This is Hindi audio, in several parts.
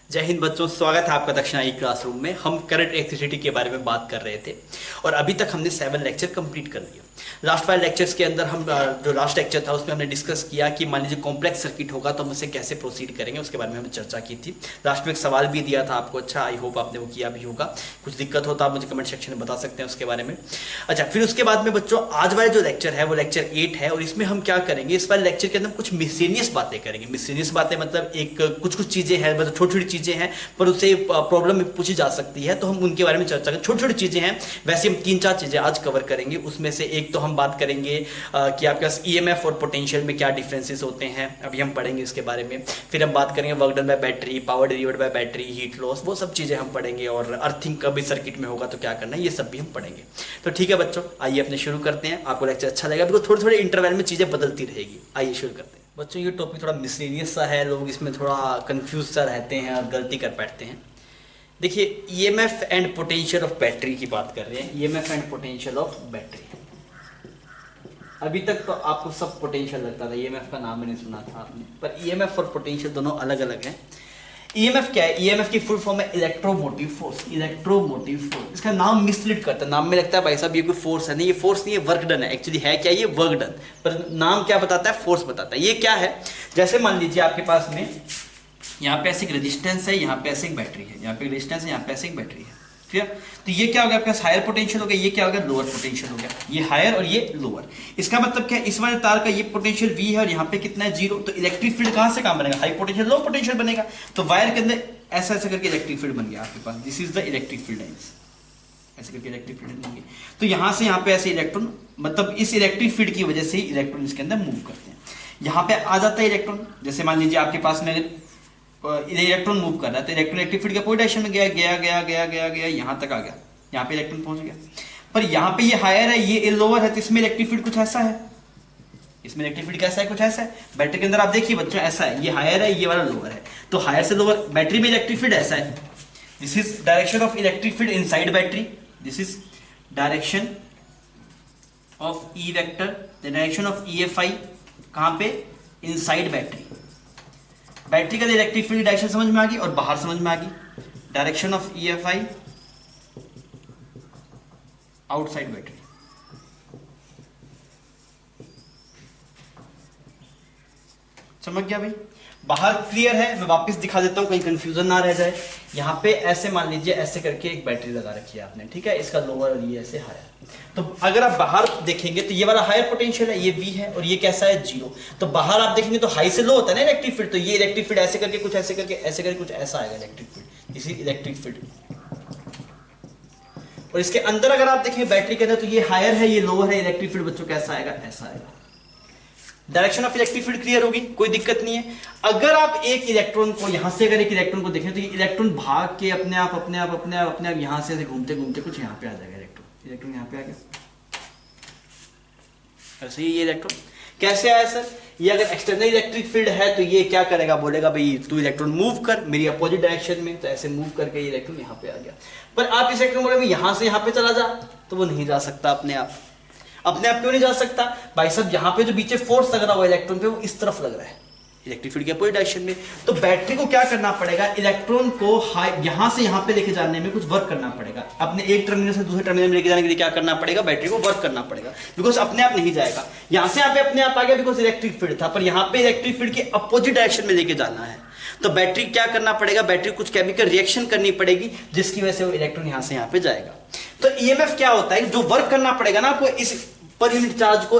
जय हिंद बच्चों, स्वागत है आपका दक्षिणा ई क्लासरूम में। हम करंट इलेक्ट्रिसिटी के बारे में बात कर रहे थे और अभी तक हमने 7 लेक्चर कंप्लीट कर लिया। लास्ट 5 लेक्चर्स के अंदर हम जो लास्ट लेक्चर था उसमें हमने डिस्कस किया कि मान लीजिए कॉम्प्लेक्स सर्किट होगा तो हम उसे कैसे प्रोसीड करेंगे, उसके बारे में हमने चर्चा की थी। लास्ट में एक सवाल भी दिया था आपको, अच्छा आई होप आपने वो किया भी होगा। कुछ दिक्कत हो तो आप मुझे कमेंट सेक्शन में बता सकते हैं उसके बारे में। अच्छा, फिर उसके बाद में बच्चों आज वाला जो लेक्चर है वो लेक्चर 8 है और इसमें हम क्या करेंगे, इस वाले लेक्चर के अंदर कुछ मिसलेनियस बातें करेंगे। मिसलेनियस बातें मतलब एक कुछ चीजें हैं, मतलब छोटी छोटी चीजें हैं पर उससे प्रॉब्लम पूछी जा सकती है, तो हम उनके बारे में चर्चा करें। छोटी छोटी चीजें हैं, वैसे हम 3-4 चीजें आज कवर करेंगे। उसमें से एक तो हम बात करेंगे कि आपके पास ईएमएफ और पोटेंशियल में क्या डिफरेंसेस होते हैं, अभी हम पढ़ेंगे इसके बारे में। फिर हम बात करेंगे work done by battery, power delivered by battery, heat loss, वो सब चीजें हम पढ़ेंगे। और अर्थिंग कभी सर्किट में होगा तो क्या करना है, ये सब भी हम पढ़ेंगे। तो ठीक है बच्चों, आइए अपने शुरू करते हैं। आपको लेक्चर अच्छा लगेगा बिकॉज थोड़े थोड़े इंटरवल में चीजें बदलती रहेगी। आइए शुरू करते हैं बच्चों। ये टॉपिक थोड़ा मिसलेनियस सा है, लोग इसमें थोड़ा कंफ्यूज सा रहते हैं और गलती कर बैठते हैं। देखिए, EMF and potential of battery की बात कर रहे हैं। EMF and potential of battery, अभी तक तो आपको सब पोटेंशियल लगता था, ईएमएफ का नाम मैंने सुना था आपने, पर ईएमएफ और पोटेंशियल दोनों अलग अलग हैं। ईएमएफ क्या है? ईएमएफ की फुल फॉर्म है इलेक्ट्रोमोटिव फोर्स। इलेक्ट्रोमोटिव फोर्स, इसका नाम मिसलीड करता है। नाम में लगता है भाई साहब ये कोई फोर्स है, नहीं, ये फोर्स नहीं है, वर्क डन है। एक्चुअली है क्या? ये वर्क डन, पर नाम क्या बताता है? फोर्स बताता है। ये क्या है? जैसे मान लीजिए आपके पास में यहाँ पे ऐसे एक रेजिस्टेंस है, यहाँ पे ऐसे एक बैटरी है, यहाँ पे रेजिस्टेंस है, यहाँ पे ऐसे एक बैटरी है। क्लियर? तो ये क्या हो गया आपके पास? हायर पोटेंशियल हो गया। ये क्या हो गया? लोअर पोटेंशियल हो गया। ये हायर और ये लोअर। इसका मतलब क्या है? इस वाले तार का ये पोटेंशियल V है और यहाँ पे कितना है? 0। तो इलेक्ट्रिक फील्ड कहाँ से काम बनेगा? हाई पोटेंशियल लो पोटेंशियल बनेगा। तो वायर के अंदर ऐसा ऐसा करके इलेक्ट्रिक फील्ड बन गया आपके पास। This is the electric field lines, ऐसे करके इलेक्ट्रिक फील्ड बन गई। तो यहाँ से यहाँ पे ऐसे इलेक्ट्रॉन, मतलब इस इलेक्ट्रिक फील्ड की वजह से ही इलेक्ट्रॉन इसके अंदर मूव करते हैं। यहाँ पे आ जाता है इलेक्ट्रॉन। जैसे मान लीजिए आपके पास में इलेक्ट्रॉन मूव कर रहा है तो इलेक्ट्रॉन इलेक्ट्रिक फील्ड के कोई डायरेक्शन में गया गया गया गया गया गया यहाँ तक आ गया, यहाँ पे इलेक्ट्रॉन पहुंच गया। पर यहाँ पे ये हायर है, ये लोअर है, तो इसमें इलेक्ट्रिक फील्ड कुछ ऐसा है। इसमें इलेक्ट्रिक फील्ड कैसा है? कुछ ऐसा है। बैटरी के अंदर आप देखिए बच्चों, ऐसा है, ये हायर है, ये वाला लोअर है। तो हायर से लोअर बैटरी में इलेक्ट्रिक फील्ड ऐसा है। This is direction of electric field inside battery. This is direction of E vector, the direction of EFI कहां पे? Inside battery. बैटरी का इलेक्ट्रिक फील्ड डायरेक्शन समझ में आ गई और बाहर समझ में आ गई। Direction of EFI outside battery. समझ गया भाई? बाहर क्लियर है? मैं वापस दिखा देता हूं कहीं कंफ्यूजन ना रह जाए। यहाँ पे ऐसे मान लीजिए ऐसे करके एक बैटरी लगा रखी है आपने, ठीक है, इसका लोअर और ये ऐसे हायर। तो अगर आप बाहर देखेंगे तो ये वाला हायर पोटेंशियल है, ये V है, और ये कैसा है? 0। तो बाहर आप देखेंगे तो हाई से लो होता है ना इलेक्ट्रिक फील्ड, तो ये इलेक्ट्रिक फील्ड ऐसे करके कुछ ऐसे करके ऐसे करके कुछ ऐसा आएगा इलेक्ट्रिक फील्ड, इसी इलेक्ट्रिक फील्ड। और इसके अंदर अगर आप देखें बैटरी के अंदर तो ये हायर है, ये लोअर है, इलेक्ट्रिक फील्ड बच्चों कैसा आएगा? ऐसा आएगा। Direction of electric field clear होगी, कोई दिक्कत नहीं है। अगर आप एक इलेक्ट्रॉन को यहां से अगर एक इलेक्ट्रॉन को देखें तो ये इलेक्ट्रॉन भाग के अपने आप यहां से घूमते घूमते कुछ यहां पे आ जाएगा। इलेक्ट्रॉन यहां पे आ गया, ऐसे ही ये इलेक्ट्रॉन कैसे आया सर? ये अगर एक्सटर्नल इलेक्ट्रिक फील्ड है तो ये क्या करेगा? बोलेगा भाई तू इलेक्ट्रॉन मूव कर मेरी अपोजिट डायरेक्शन में, तो ऐसे मूव करके ये इलेक्ट्रॉन यहाँ पे आ गया। पर आप इस इलेक्ट्रॉन बोले यहां से यहाँ पे चला जा, तो वो नहीं जा सकता अपने आप। अपने आप क्यों नहीं जा सकता? भाई साहब यहाँ पे जो पीछे फोर्स लग रहा हुआ इलेक्ट्रॉन पे वो इस तरफ लग रहा है, इलेक्ट्रिक फील्ड के अपोजिट डायरेक्शन में। तो बैटरी को क्या करना पड़ेगा? इलेक्ट्रॉन को यहां से यहां पे लेके जाने में कुछ वर्क करना पड़ेगा। अपने एक टर्मिनल से दूसरे टर्मिनल में लेके जाने के लिए क्या करना पड़ेगा? बैटरी को वर्क करना पड़ेगा, बिकॉज अपने आप नहीं जाएगा। यहां से यहां पे अपने आप आ गया बिकॉज इलेक्ट्रिक फील्ड था, पर यहां पे इलेक्ट्रिक फील्ड के अपोजिट डायरेक्शन में लेके जाना है। तो बैटरी क्या करना पड़ेगा? बैटरी कुछ केमिकल रिएक्शन करनी पड़ेगी जिसकी वजह से वो इलेक्ट्रॉन यहां से यहां पे जाएगा। तो ईएमएफ क्या होता है? जो वर्क करना पड़ेगा ना आपको इस पर यूनिट चार्ज को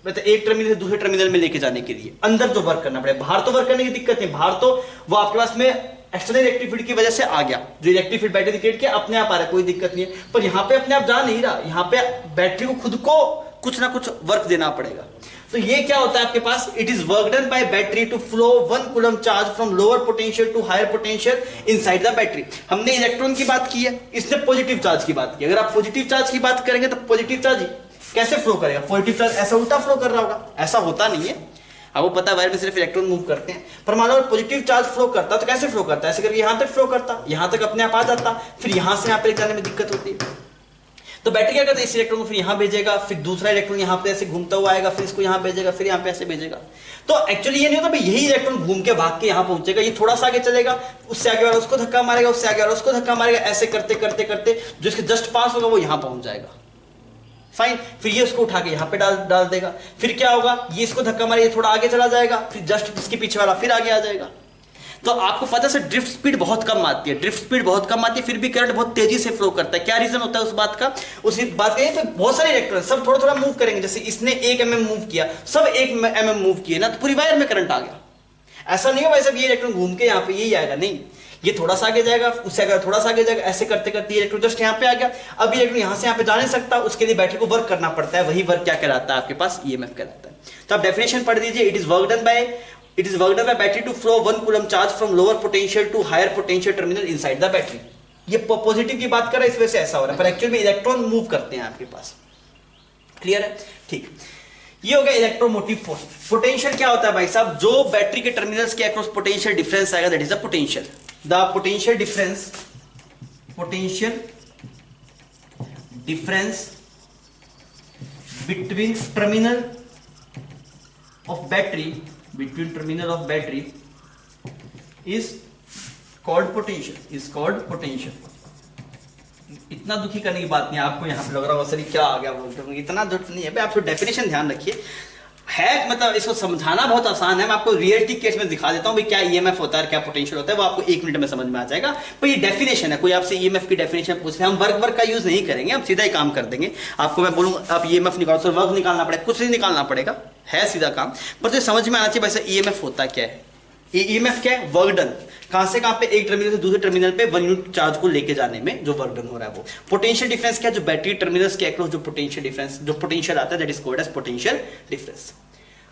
मतलब एक टर्मिनल से दूसरे टर्मिनल में लेके जाने के लिए, अंदर जो वर्क करना पड़ेगा। बाहर तो वर्क करने की दिक्कत नहीं, बाहर तो वो आपके पास में एक्सटर्नल इलेक्ट्रिक फील्ड की वजह से आ गया, जो इलेक्ट्रिक फील्ड बैटरी क्रिएट किया अपने आप आ रहा है, कोई दिक्कत नहीं है। पर यहाँ पे अपने आप जा नहीं रहा, यहाँ पे बैटरी को खुद को कुछ ना कुछ वर्क देना पड़ेगा। तो ये क्या होता है आपके पास? It is work done by battery to flow 1 coulomb charge from lower potential to higher potential inside the battery. हमने इलेक्ट्रॉन की बात की है, इसने पॉजिटिव चार्ज की बात की। अगर आप पॉजिटिव चार्ज की बात करेंगे तो पॉजिटिव चार्ज कैसे फ्लो करेगा? पॉजिटिव चार्ज ऐसा उल्टा फ्लो कर रहा होगा, ऐसा होता नहीं है। आपको पता है वायर में सिर्फ इलेक्ट्रॉन मूव करते हैं, पर मान लो पॉजिटिव चार्ज फ्लो करता तो कैसे फ्लो करता है? ऐसे करके यहां तक फ्लो करता, यहां तक अपने आप आ जाता, फिर यहां से यहां पे जाने में दिक्कत होती है। तो बैटरी क्या करता है, इस इलेक्ट्रॉन को फिर यहाँ भेजेगा, फिर दूसरा इलेक्ट्रॉन यहाँ पे ऐसे घूमता हुआ आएगा, फिर इसको यहाँ भेजेगा, फिर यहाँ पे ऐसे भेजेगा। तो एक्चुअली ये नहीं होता भाई यही इलेक्ट्रॉन घूम के भाग के यहाँ पहुंचेगा, ये थोड़ा सा आगे चलेगा, उससे आगे वाला उसको धक्का मारेगा, उससे आगे वाला उसको धक्का मारेगा, ऐसे करते करते करते जो इसके जस्ट पास होगा वो यहाँ पहुंच जाएगा। फाइन, फिर ये उसको उठा के यहाँ पे डाल देगा, फिर क्या होगा, ये इसको धक्का मारे, ये थोड़ा आगे चला जाएगा, फिर जस्ट इसके पीछे वाला फिर आगे आ जाएगा। तो आपको पता है ड्रिफ्ट स्पीड बहुत कम आती है, ड्रिफ्ट स्पीड बहुत कम आती है, फिर भी करंट बहुत तेजी से फ्लो करता है। क्या रीजन होता है उस बात का, उसी बात का, तो बहुत सारे इलेक्ट्रॉन सब थोड़ा थोड़ा मूव करेंगे, जैसे इसने 1 mm मूव किया, सब 1 mm मूव किए ना, तो पूरी वायर में करंट आ गया। ऐसा नहीं हो भाई साहब ये इलेक्ट्रॉन घूम के यहाँ पे यही आएगा, नहीं, ये थोड़ा सा आगे जाएगा, उससे अगर थोड़ा सा आगे जाएगा, ऐसे करते करते ये इलेक्ट्रॉन जस्ट यहाँ पे आ गया। अब ये इलेक्ट्रॉन यहाँ से यहाँ पे जा नहीं सकता, उसके लिए बैटरी को वर्क करना पड़ता है, वही वर्क क्या कहलाता है आपके पास, ईएमएफ कहलाता है। तो आप डेफिनेशन पढ़ दीजिए, it is work done by battery to flow 1 coulomb charge from lower potential to higher potential terminal inside the battery. ये पॉजिटिव की बात कर रहा है, इस वजह से ऐसा हो रहा है, पर एक्चुअल में इलेक्ट्रॉन मूव करते हैं आपके पास। क्लियर है, ठीक। ये हो गया इलेक्ट्रोमोटिव फोर्स। पोटेंशियल क्या होता है भाई साहब, जो बैटरी के टर्मिनल्स के अक्रॉस पोटेंशियल डिफरेंस आएगा, that is the potential. The potential difference between terminal of battery is called potential। इतना दुखी करने की बात नहीं है, आपको यहाँ पे लग रहा होगा सर क्या आ गया, इतना दुख नहीं है भाई, आप तो डेफिनेशन ध्यान रखिए है, मतलब इसको समझाना बहुत आसान है, मैं आपको रियलिटी केस में दिखा देता हूँ भाई क्या ईएमएफ होता है, क्या पोटेंशियल होता है, वो आपको 1 मिनट में समझ में आ जाएगा। पर ये डेफिनेशन है, कोई आपसे ईएमएफ की डेफिनेशन पूछ रहे हैं, हम वर्क का यूज नहीं करेंगे, हम सीधा ही काम कर देंगे। आपको मैं बोलूँगा आप ईएमएफ निकालो, सर वर्क निकालना पड़ेगा, कुछ नहीं निकालना पड़ेगा, है सीधा काम, पर तो समझ में आना चाहिए वैसे ईएमएफ होता क्या है। ईएमएफ क्या है, वर्क डन, कहां से कहां पे, एक टर्मिनल से दूसरे टर्मिनल पे 1 यूनिट चार्ज को लेके जाने में जो वर्क डन हो रहा है वो। पोटेंशियल डिफरेंस क्या है, जो बैटरी टर्मिनल्स के अक्रॉस जो पोटेंशियल डिफरेंस, जो पोटेंशियल आता है, that is called as potential difference.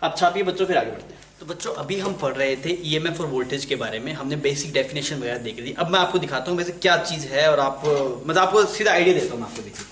अब छापिए बच्चों, फिर आगे बढ़ते हैं। तो बच्चों अभी हम पढ़ रहे थे ईएमएफ और वोल्टेज के बारे में, हमने बेसिक डेफिनेशन वगैरह देख ली। अब मैं आपको दिखाता हूँ वैसे क्या चीज़ है, और आप मतलब आपको सीधा आइडिया देता हूँ मैं आपको। देखिए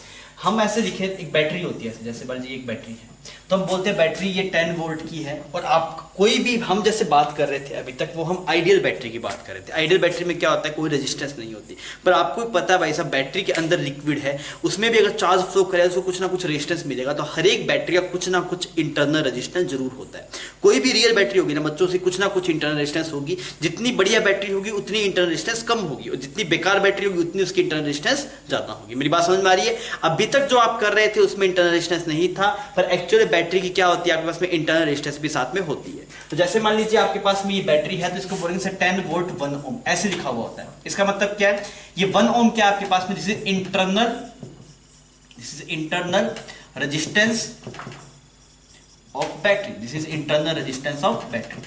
हम ऐसे लिखे, एक बैटरी होती है, जैसे मान लीजिए एक बैटरी है, तो हम बोलते हैं बैटरी ये 10 वोल्ट की है, और आप कोई भी, हम जैसे बात कर रहे थे अभी तक, वो हम आइडियल बैटरी की बात कर रहे थे। आइडियल बैटरी में क्या होता है, कोई रेजिस्टेंस नहीं होती, पर आपको पता है भाई साहब बैटरी के अंदर लिक्विड है, उसमें भी अगर चार्ज फ्लो करे उसको कुछ ना कुछ रेजिस्टेंस मिलेगा। तो हर एक बैटरी का कुछ ना कुछ इंटरनल रेजिस्टेंस जरूर होता है। कोई भी रियल बैटरी होगी ना बच्चों से, कुछ ना कुछ इंटरनल रेजिस्टेंस होगी। जितनी बढ़िया बैटरी होगी उतनी इंटरनल रेजिस्टेंस कम होगी, और जितनी बेकार बैटरी होगी उतनी उसकी इंटरनल रेजिस्टेंस ज्यादा होगी। मेरी बात समझ में आ रही है। अभी तक जो आप कर रहे थे उसमें इंटरनल रेजिस्टेंस नहीं था, पर एक्चुअली बैटरी की क्या होती है, आपके पास में इंटरनल रेजिस्टेंस भी साथ में होती है। तो जैसे मान लीजिए आपके पास में ये बैटरी है, तो इसको बोलेंगे से 10 वोल्ट 1 ओम, ऐसे लिखा हुआ होता है। इसका मतलब क्या है, ये 1 ओम क्या आपके पास में, this is internal resistance of battery, this is internal resistance of battery.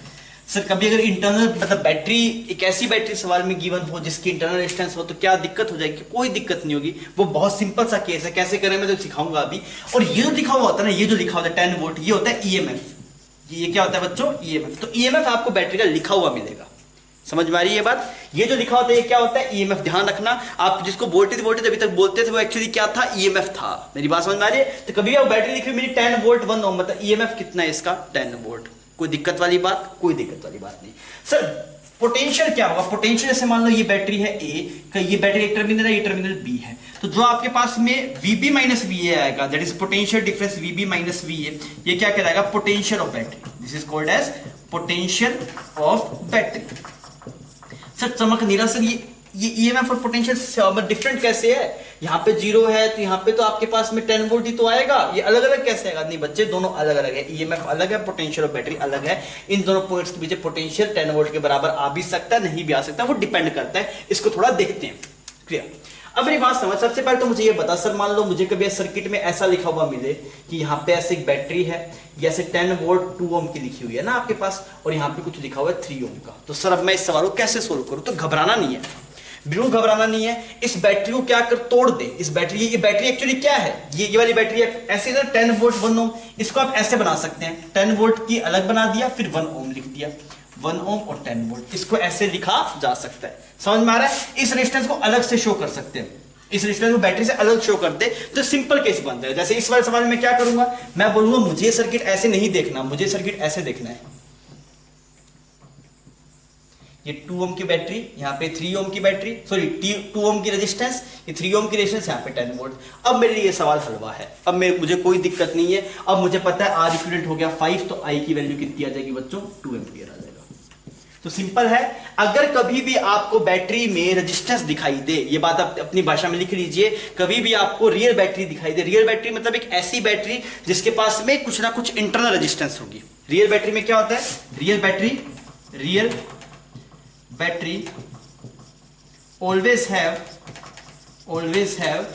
Sir कभी अगर इंटरनल मतलब बैटरी, एक ऐसी बैटरी सवाल में गिवन हो जिसकी इंटरनल रेजिस्टेंस हो, तो क्या दिक्कत हो जाएगी? कोई दिक्कत नहीं होगी, वो बहुत सिंपल सा केस है। कैसे करें मैं तो सिखाऊंगा अभी। और ये जो लिखा हुआ होता है ना, ये जो लिखा होता है 10 वोल्ट, ये होता है ईएमएफ। ये क्या होता है बच्चों, ईएमएफ। तो ईएमएफ आपको बैटरी का लिखा हुआ मिलेगा, समझ में आ रही है बात। ये जो लिखा होता है ये क्या होता है, ईएमएफ। ध्यान रखना, आप जिसको वोल्टेज अभी तक बोलते थे वो एक्चुअली क्या था, ईएमएफ था। मेरी बात समझ में आ रही है। तो कभी आप बैटरी लिखी मेरी 10 वोल्ट 1 ओम, मतलब ईएमएफ कितना है इसका, 10 वोल्ट। कोई दिक्कत वाली बात, कोई दिक्कत वाली बात नहीं। सर पोटेंशियल क्या होगा, पोटेंशियल जैसे मान लो ये बैटरी है ए, ये बैटरी एक टर्मिनल है, ये टर्मिनल बी है, तो जो आपके पास में VB माइनस VA आएगा, that is potential difference VB minus VA, ये क्या कहलाएगा, potential of battery. This is called as potential of battery. Sir चमक नीला सर ये ईएमएफ और पोटेंशियल डिफरेंट कैसे है, यहाँ पे 0 है तो यहाँ पे तो आपके पास में 10 वोल्ट ही तो आएगा, ये अलग अलग कैसे आएगा? नहीं बच्चे, दोनों अलग अलग है। ईएमएफ अलग है, पोटेंशियल और बैटरी अलग है। इन दोनों पॉइंट्स के बीच पोटेंशियल 10 वोल्ट के बराबर आ भी सकता है, नहीं भी आ सकता, वो डिपेंड करता है। इसको थोड़ा देखते हैं, क्लियर। अब मेरी बात समझ, सबसे पहले तो मुझे ये बता सर, मान लो मुझे कभी सर्किट में ऐसा लिखा हुआ मिले कि यहाँ पे ऐसे एक बैटरी है, जैसे 10 वोल्ट 2 ओम की लिखी हुई है ना आपके पास, और यहाँ पे कुछ लिखा हुआ है 3 ओम का। तो सर अब मैं इस सवाल को कैसे सोल्व करूँ? तो घबराना नहीं है, बिल्कुल घबराना नहीं है। इस बैटरी को क्या कर तोड़ दे। इस बैटरी, ये बैटरी एक्चुअली क्या है, ये वाली बैटरी है ऐसे ना 10 वोल्ट 1 ओम, इसको आप ऐसे बना सकते हैं, 10 वोल्ट की अलग बना दिया, फिर 1 ओम लिख दिया, 1 ओम और 10 वोल्ट, इसको ऐसे लिखा जा सकता है। समझ में आ रहा है? इस रेजिस्टेंस को अलग से शो कर सकते हैं, इस रेजिस्टेंस को बैटरी से अलग शो करते तो सिंपल केस बनता है। जैसे इस वाले सवाल में क्या करूंगा, मैं बोलूंगा मुझे सर्किट ऐसे नहीं देखना, मुझे सर्किट ऐसे देखना है। ये 2 ओम की बैटरी, यहाँ पे 3 ओम की बैटरी, सॉरी 2 ओम की रेजिस्टेंस, ये 3 ओम की रेजिस्टेंस, यहाँ पे 10 वोल्ट। अब मेरे लिए ये सवाल हलवा है, अब मुझे कोई दिक्कत नहीं है। अब मुझे पता है आर इक्विवेलेंट हो गया 5, तो आई की वैल्यू कितनी आ जाएगी बच्चों, 2 एम्पियर आ जाएगा। तो सिंपल है, अगर कभी भी आपको बैटरी में रेजिस्टेंस दिखाई दे, ये बात आप अपनी भाषा में लिख लीजिए, कभी भी आपको रियल बैटरी दिखाई दे, रियल बैटरी मतलब एक ऐसी बैटरी जिसके पास में कुछ ना कुछ इंटरनल रेजिस्टेंस होगी। रियल बैटरी में क्या होता है, real battery always have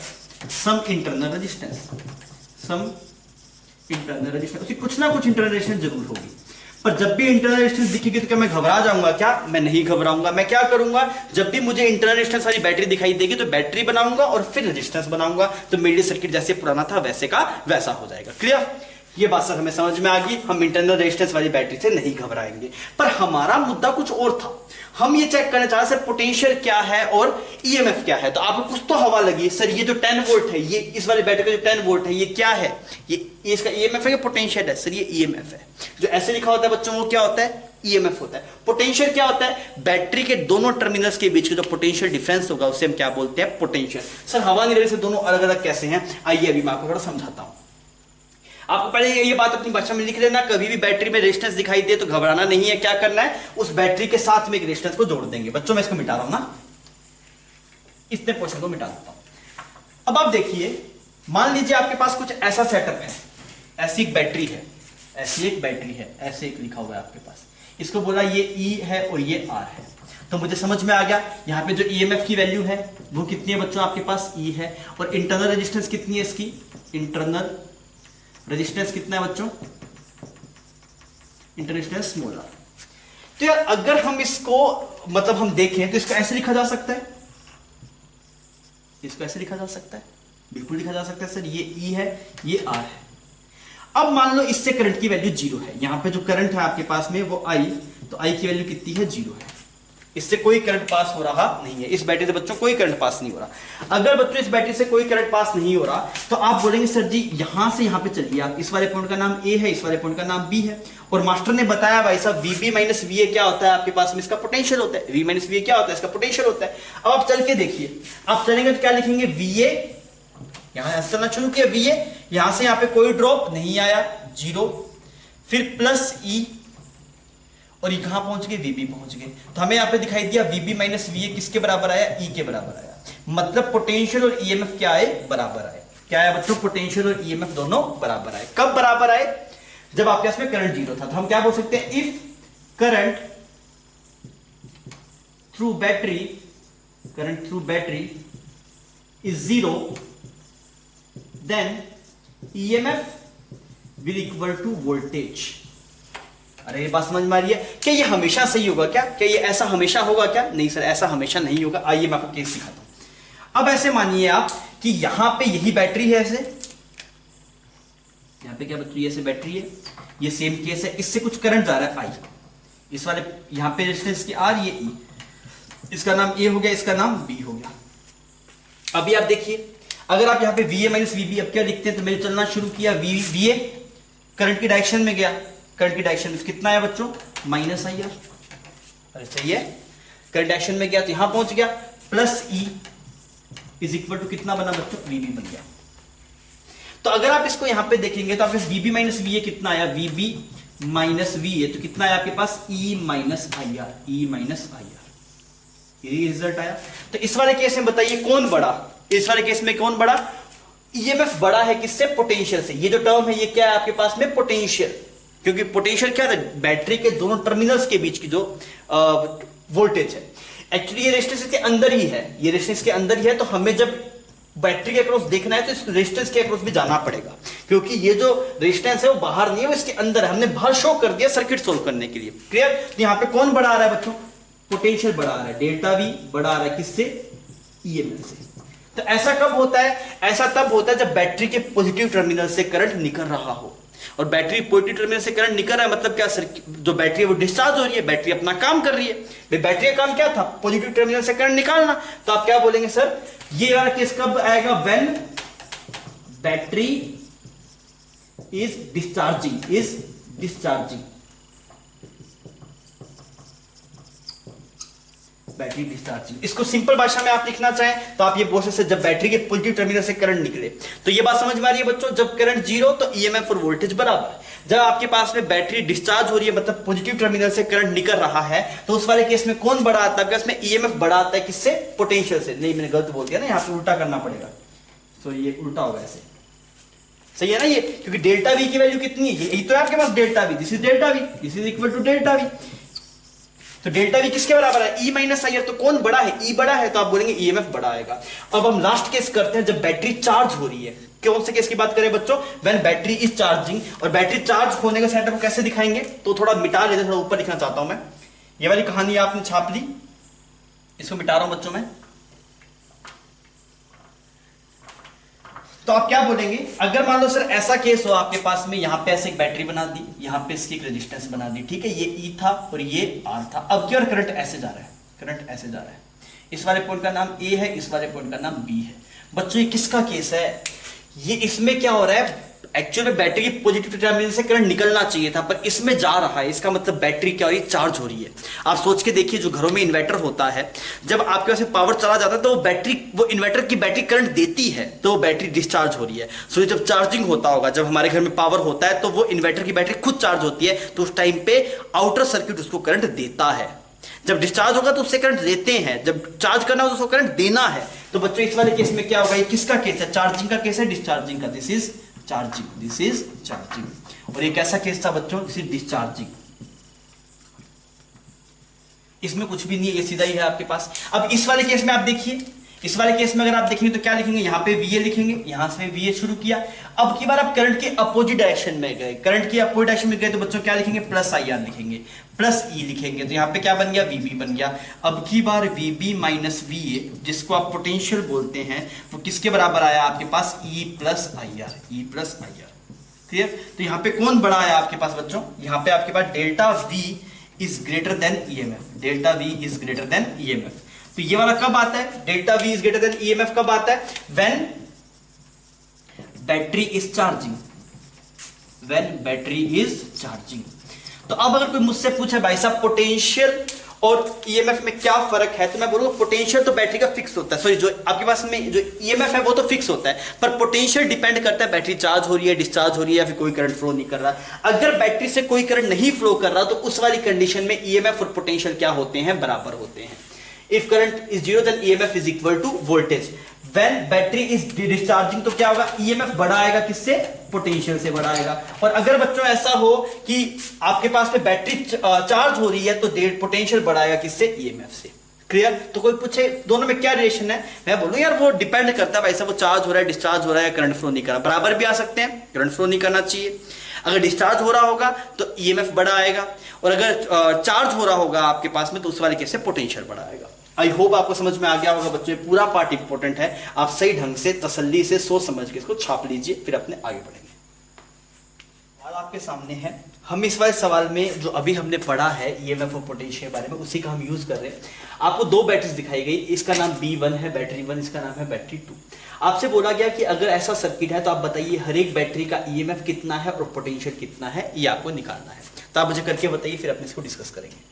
some internal resistance, उसकी कुछ ना कुछ इंटरनल रेजिस्टेंस जरूर होगी। पर जब भी इंटरनल रेजिस्टेंस दिखेगी तो क्या मैं घबरा जाऊंगा क्या, मैं नहीं घबराऊंगा। मैं क्या करूंगा, जब भी मुझे इंटरनल रेजिस्टेंस वाली बैटरी दिखाई देगी तो बैटरी बनाऊंगा और फिर रेजिस्टेंस बनाऊंगा, तो मेरी सर्किट जैसे पुराना था वैसे का वैसा हो जाएगा। क्लियर, ये बात सर हमें समझ में आ गई, हम इंटरनल रेजिस्टेंस वाली बैटरी से नहीं घबराएंगे। पर हमारा मुद्दा कुछ और था, हम ये चेक करना चाह रहे सर पोटेंशियल क्या है और ईएमएफ क्या है। तो आपको कुछ तो हवा लगी, सर ये जो 10 वोल्ट है, ये इस वाली बैटरी का जो 10 वोल्ट है ये क्या है, ये इसका ईएमएफ है या पोटेंशियल है। सर ये ईएमएफ है, जो ऐसे लिखा होता है बच्चों वो क्या होता है, ईएमएफ होता है। पोटेंशियल क्या होता है, बैटरी के दोनों टर्मिनल्स के बीच का जो पोटेंशियल डिफरेंस होगा उसे हम क्या बोलते हैं, पोटेंशियल। सर हवा नहीं रही से दोनों अलग अलग कैसे हैं, आइए अभी मैं आपको थोड़ा समझाता हूं। आपको पहले ये बात अपनी भाषा में लिख लेना, कभी भी बैटरी में रेजिस्टेंस दिखाई दे तो घबराना नहीं है। क्या करना है, उस बैटरी के साथ में एक रेजिस्टेंस को जोड़ देंगे। बच्चों मैं इसको मिटा रहा हूं ना, इतने पोर्शन को मिटा देता हूं। अब आप देखिए, मान लीजिए आपके पास कुछ ऐसा सेटअप है, ऐसी एक बैटरी है, ऐसे एक लिखा हुआ है आपके पास, इसको बोला ये ई है और ये आर है। तो मुझे समझ में आ गया यहां पे जो ईएमएफ की वैल्यू है वो कितनी है बच्चों, आपके पास ई है, और इंटरनल रेजिस्टेंस कितनी है इसकी, इंटरनल रेजिस्टेंस कितना है बच्चों, इंटरनेशनल स्मॉल आर। तो यार अगर हम इसको मतलब हम देखें तो इसको ऐसे लिखा जा सकता है, इसको ऐसे लिखा जा सकता है, बिल्कुल लिखा जा सकता है सर, ये ई है ये आर है। अब मान लो इससे करंट की वैल्यू 0 है, यहां पे जो करंट है आपके पास में वो आई, तो आई की वैल्यू कितनी है, 0 है। इससे कोई करंट पास हो रहा नहीं है, इस बैटरी से बच्चों कोई करंट पास नहीं हो रहा। अगर बच्चों इस बैटरी से कोई करंट पास नहीं हो रहा तो आप बोलेंगे सर जी यहां से यहां पे चलिए आप, इस वाले पॉइंट का नाम ए है, इस वाले पॉइंट का नाम बी है, और मास्टर ने बताया भाई साहब वीबी माइनस वीए क्या होता है आपके पास में, इसका पोटेंशियल होता है। वी माइनस वीए क्या होता है, इसका पोटेंशियल होता है। अब आप चल के देखिए, आप चलेंगे तो क्या लिखेंगे, वीए, यहां से चलना शुरू किया वीए, यहां से यहां पे कोई ड्रॉप नहीं आया 0, फिर प्लस ई, और ये कहां पहुंच गए, वीबी पहुंच गए। तो हमें यहां पे दिखाई दिया वीबी माइनस वीए किसके बराबर आया, ई के बराबर आया। मतलब पोटेंशियल और ईएमएफ क्या आए, बराबर आए। क्या आया बच्चों, पोटेंशियल और ईएमएफ दोनों बराबर आए। कब बराबर आए, जब आपके पास में करंट 0 था। तो हम क्या बोल सकते हैं, if current through battery is 0 then EMF will equal to voltage. अरे ये बात समझ में आ रही है, क्या ये हमेशा सही होगा क्या ये ऐसा हमेशा होगा क्या, नहीं सर ऐसा हमेशा नहीं होगा। आइए मैं आपको केस दिखाता हूं। अब ऐसे मानिए आप कि यहां पे यही बैटरी है, ऐसे यहां पे क्या बच्चों, ऐसे बैटरी है, ये सेम केस है, इससे कुछ करंट जा रहा है आई, इस वाले यहां पे रेजिस्टेंस की आर, ये ई, इसका नाम ए हो गया, इसका नाम बी हो गया। अभी आप देखिए, अगर आप यहां पे वीए माइनस वीबी, अब क्या लिखते हैं, तो मैंने चलना शुरू किया, वीए करंट की डायरेक्शन में गया, करंट की डायरेक्शन में कितना है बच्चों, माइनस आई आर। अरे सही है, करंट डायरेक्शन में गया तो यहां पहुंच गया, plus E is equal to कितना बना बच्चों, वीबी बन गया। तो अगर आप इसको यहां पे देखेंगे तो आपके वीबी माइनस वी कितना आया, वीबी माइनस वी है, तो कितना आया आपके पास, E minus I R, E minus I R, ये रिजल्ट आया। तो इस वाले केस में बताइए कौन बड़ा, इस वाले केस में कौन बड़ा, ईएमएफ बड़ा है किससे, पोटेंशियल से। ये जो टर्म है ये क्या है आपके पास में, पोटेंशियल, क्योंकि पोटेंशियल क्या है, बैटरी के दोनों टर्मिनल्स के बीच की जो वोल्टेज है। एक्चुअली ये रेजिस्टेंस के अंदर ही है, ये रेजिस्टेंस के अंदर ही है, तो हमें जब बैटरी के अक्रॉस देखना है तो इस रेजिस्टेंस के अक्रॉस भी जाना पड़ेगा, क्योंकि ये जो रेजिस्टेंस है वो बाहर नहीं है, वो इसके अंदर है। हमने बाहर शो कर दिया सर्किट सोल्व करने के लिए। क्लियर, तो यहां पे कौन बड़ा आ रहा है बच्चों, पोटेंशियल बड़ा आ रहा है, डेल्टा वी बड़ा आ रहा है किससे, ईएमएफ से। तो ऐसा कब होता है, ऐसा तब होता है जब बैटरी के पॉजिटिव टर्मिनल से करंट निकल रहा हो, और बैटरी पॉजिटिव टर्मिनल से करंट निकल रहा है मतलब क्या, जो बैटरी है वो डिस्चार्ज हो रही है, बैटरी अपना काम कर रही है। बैटरी का काम क्या था, पॉजिटिव टर्मिनल से करंट निकालना। तो आप क्या बोलेंगे सर, ये वाला केस कब आएगा, when battery is discharging, battery discharging. इसको सिंपल भाषा में आप लिखना चाहें तो आप ये बोल सकते हैं जब बैटरी के पॉजिटिव टर्मिनल से करंट निकले। तो ये बात समझ में आ रही है बच्चों, जब करंट जीरो तो ईएमएफ और वोल्टेज बराबर। जब आपके पास में बैटरी डिस्चार्ज हो रही है मतलब पॉजिटिव टर्मिनल से करंट निकल रहा है तो उस वाले केस में कौन बड़ा आता है? इसमें ईएमएफ बड़ा आता है किससे? पोटेंशियल से। नहीं मैंने गलत बोल दिया ना, यहां पे उल्टा करना पड़ेगा, तो ये उल्टा होगा ऐसे, सही है ना ये, क्योंकि डेल्टा वी की वैल्यू कितनी है? यही तो है आपके पास delta V, this is delta V, this is equal to delta V. तो डेल्टा वी किसके बराबर है? E minus I R. तो कौन बड़ा है? ई बड़ा है तो आप बोलेंगे ईएमएफ बड़ा आएगा। अब हम लास्ट केस करते हैं जब बैटरी चार्ज हो रही है। कौन से केस की बात करें बच्चों? When battery is charging. और बैटरी चार्ज होने का सेटअप कैसे दिखाएंगे? तो थोड़ा मिटा लेते, थोड़ा ऊपर लिखना चाहता हूं मैं। ये वाली कहानी आपने छाप ली, इसको मिटा रहा हूं बच्चों में। तो आप क्या बोलेंगे? अगर मान लो सर ऐसा केस हो आपके पास में, यहां पे ऐसे एक बैटरी बना दी, यहां पे इसकी एक रेजिस्टेंस बना दी, ठीक है, ये ई था और ये आर था। अब क्या, करंट ऐसे जा रहा है, करंट ऐसे जा रहा है। इस वाले पॉइंट का नाम ए है, इस वाले पॉइंट का नाम बी है। बच्चों ये किसका केस है? ये इसमें क्या हो रहा है, एक्चुअली बैटरी की पॉजिटिव टर्मिनल से करंट निकलना चाहिए था पर इसमें जा रहा है। इसका मतलब बैटरी क्या हो रही है? चार्ज हो रही है। आप सोच के देखिए, जो घरों में इन्वर्टर होता है, जब आपके पास पावर चला जाता है तो वो इन्वर्टर की बैटरी करंट देती है तो वो बैटरी डिस्चार्ज हो रही है। सो जब चार्जिंग होता होगा, जब हमारे घर में पावर होता है तो वो इन्वर्टर की बैटरी खुद चार्ज होती है, तो उस टाइम पे आउटर सर्किट उसको करंट देता है। जब डिस्चार्ज होगा तो उससे करंट लेते हैं, जब चार्ज करना हो तो उसको करंट देना है। तो बच्चों इस वाले केस में क्या होगा? ये किसका केस है? चार्जिंग का केस है, डिस्चार्जिंग का? This is charging, this is charging. और ये कैसा केस था बच्चों? This is discharging. इसमें कुछ भी नहीं है, ये सीधा ही है आपके पास। अब इस वाले केस में आप देखिए, इस वाले केस में अगर आप देखेंगे तो क्या लिखेंगे? यहां पे VA लिखेंगे, यहां से VA शुरू किया। अब की बार आप करंट के अपोजिट डायरेक्शन में गए, करंट के अपोजिट डायरेक्शन में गए तो बच्चों क्या लिखेंगे? प्लस IR लिखेंगे, प्लस E लिखेंगे। तो यहां पे क्या बन गया? VB बन गया। अब की बार VB माइनस VA, जिसको आप पोटेंशियल बोलते हैं, वो किसके बराबर आया आपके पास? E plus IR, E plus IR। Clear? तो यहां पे कौन बड़ा आया आपके पास बच्चों? यहां पे आपके पास delta V is greater than EMF, delta V is greater than EMF। तो ये वाला कब आता है? Delta V is greater than EMF कब आता है? When battery is charging, when battery is charging. तो अब अगर कोई मुझसे पूछे भाई साहब पोटेंशियल और EMF में क्या फर्क है, तो मैं बोलूंगा पोटेंशियल तो बैटरी का फिक्स होता है, सॉरी जो आपके पास में जो EMF है वो तो फिक्स होता है, पर पोटेंशियल डिपेंड करता है बैटरी चार्ज हो रही है, डिस्चार्ज हो रही है, या फिर कोई करंट फ्लो नहीं कर रहा। अगर बैटरी से कोई करंट नहीं फ्लो कर रहा तो उस वाली कंडीशन में EMF और पोटेंशियल क्या होते हैं? बराबर होते हैं। If current is zero then EMF is equal to voltage. When battery is discharging तो क्या होगा? EMF बढ़ा आएगा, किससे? पोटेंशियल से बढ़ा आएगा। और अगर बच्चों ऐसा हो कि आपके पास में बैटरी चार्ज हो रही है तो पोटेंशियल बढ़ाएगा, किससे? EMF से। क्लियर? तो कोई पूछे दोनों में क्या रिलेशन है, मैं बोलूं यार वो डिपेंड करता है भाई साहब, वो चार्ज हो रहा है, डिस्चार्ज हो रहा है, करंट फ्लो नहीं कर रहा। बराबर भी आ सकते हैं, करंट फ्लो नहीं करना चाहिए। अगर डिस्चार्ज हो रहा होगा तो EMF बढ़ा आएगा, और अगर चार्ज हो रहा होगा आपके पास में तो उस वाले केस से पोटेंशियल बढ़ा आएगा। आई होप आपको समझ में आ गया होगा बच्चों, पूरा पार्ट इंपॉर्टेंट है। आप सही ढंग से तसल्ली से सोच समझ के इसको छाप लीजिए, फिर अपने आगे बढ़ेंगे। सवाल आपके सामने है, हम इस वाले सवाल में जो अभी हमने पढ़ा है EMF और पोटेंशियल के बारे में, उसी का हम यूज कर रहे हैं। आपको दो बैटरीज दिखाई गई, इसका नाम B1 है, बैटरी 1, इसका नाम है बैटरी 2। आपसे बोला गया कि अगर ऐसा सर्किट है तो आप बताइए हर एक बैटरी का EMF कितना है और पोटेंशियल कितना है, ये आपको निकालना है। तो आप मुझे करके बताइए, फिर अपने इसको डिस्कस करेंगे।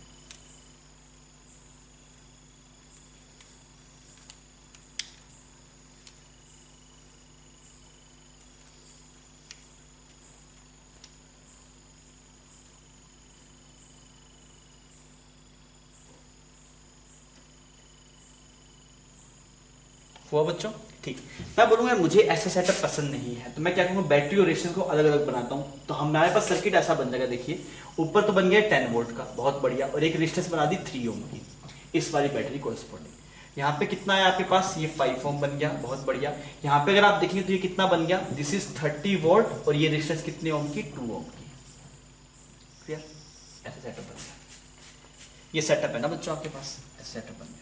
हुआ बच्चों? ठीक। मैं बोलूंगा मुझे ऐसा सेटअप पसंद नहीं है, तो मैं क्या करूंगा, बैटरी और रेजिस्टेंस को अलग अलग बनाता हूं। तो हमारे पास सर्किट ऐसा बन जाएगा, देखिए ऊपर तो बन गया 10 वोल्ट का, बहुत बढ़िया, और एक रेजिस्टेंस बना दी 3 ओम की, इस वाली बैटरी कोरेस्पोंडिंग। यहाँ पे कितना है आपके पास? ये 5 ओम बन गया, बहुत बढ़िया। यहाँ पे अगर आप देखेंगे तो ये कितना बन गया? दिस इज 30 वोल्ट, और ये रेजिस्टेंस कितने ओम की? 2 ओम की। क्लियर? ऐसा सेटअप बन गया। ये सेटअप है ना बच्चों आपके पास, ऐसा सेटअप बन गया।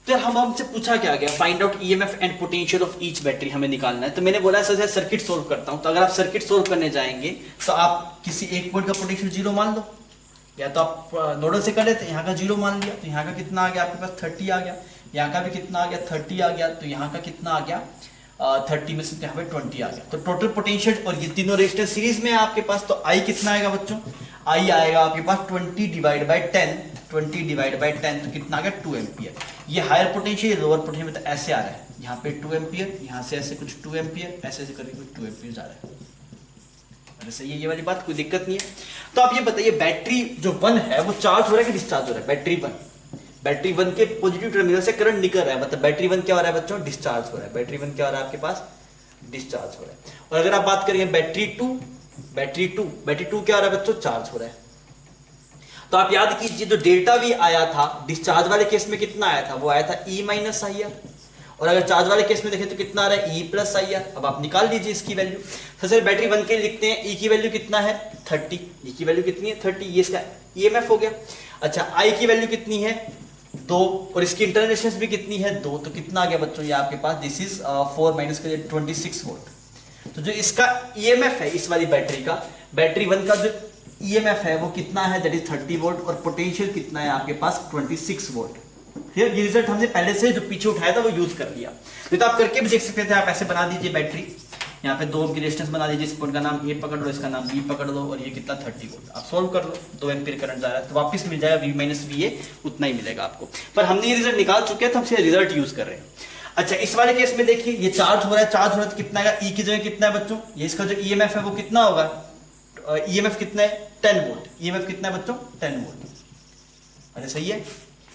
तो हम हमसे पूछा क्या गया? Find out EMF and potential of each battery, हमें निकालना है। तो मैंने बोला सर सर्किट सोल्व करता हूं। तो अगर आप सर्किट सोल्व करने जाएंगे तो आप किसी एक पॉइंट का पोटेंशियल 0 मान लो, या तो आप नोडल से कर लेते, यहाँ का 0 मान लिया, तो यहाँ का कितना आ गया आपके पास? 30 आ गया। यहाँ का भी कितना आ गया? 30 आ गया। तो यहाँ का कितना आ गया? 30 में से यहाँ पे 20 आ गया। तो टोटल पोटेंशियल, और ये तीनों रेजिस्टेंस सीरीज में है आपके पास, तो I कितना आएगा बच्चों? I आएगा आपके पास 20 डिवाइड बाई 10, 20 डिवाइड बाई 10 तो कितना आ गया 2 एम्पियर। ये हायर पोटेंशियल, लोअर पोटेंशियल में तो ऐसे आ रहा है, यहाँ पे 2 एम्पियर, यहाँ से ऐसे कुछ 2 एम्पियर, ऐसे ऐसे करके कुछ 2 एम्पियर आ रहा है। अरे सही है ये वाली बात, कोई दिक्कत नहीं है। तो आप ये बताइए बैटरी जो 1 है वो चार्ज हो रहा है कि डिस्चार्ज हो रहा है? बैटरी 1 के पॉजिटिव टर्मिनल से करंट निकल रहा है, मतलब बैटरी 1 क्या हो रहा है बच्चों? डिस्चार्ज हो रहा है। बैटरी 1 क्या हो रहा है आपके पास? डिस्चार्ज हो रहा है। और अगर आप बात करेंगे बैटरी 2 क्या हो रहा है बच्चों? चार्ज हो रहा है। तो आप याद कीजिए जो डेल्टा वी आया था डिस्चार्ज वाले केस में कितना आया था? वो आया था E माइनस आई आर, और अगर चार्ज वाले केस में देखें तो कितना आ रहा है? E plus I are. अब आप निकाल लीजिए इसकी वैल्यू। सबसे बैटरी 1 के लिखते हैं, E की वैल्यू कितना है? 30। E की वैल्यू कितनी है? 30। ये इसका EMF हो गया। अच्छा I की वैल्यू कितनी है? 2, और इसकी इंटरनल रेजिस्टेंस भी कितनी है? 2। तो कितना आ गया बच्चों ये आपके पास? दिस इज 4 माइनस के 26 वोल्ट। तो जो इसका EMF है इस वाली बैटरी का, बैटरी 1 का जो EMF है वो कितना है? दैट इज 30 वोल्ट, और पोटेंशियल कितना है आपके पास? 26 वोल्ट। फिर ये रिजल्ट हमने पहले से जो पीछे उठाया था वो यूज कर लिया। नहीं तो आप करके भी देख सकते थे, आप ऐसे बना दीजिए बैटरी, यहाँ पे 2 ओम की रेजिस्टेंस बना दीजिए, इस पॉइंट का नाम A पकड़ लो, इसका नाम B पकड़ लो, और ये कितना 30 वोल्ट। आप सोल्व कर लो, 2 एम्पीयर करंट जा रहा है तो वापस मिल जाएगा V माइनस VA, उतना ही मिलेगा आपको। पर हमने ये रिजल्ट निकाल चुके हैं तो हम रिजल्ट यूज कर रहे हैं। अच्छा इस वाले केस में देखिए ये चार्ज हो रहा है तो कितना है? E की जगह कितना है बच्चों? ये इसका जो EMF है वो कितना होगा? EMF कितना है? 10 वोल्ट। EMF कितना है बच्चों? 10 वोल्ट। अरे सही है,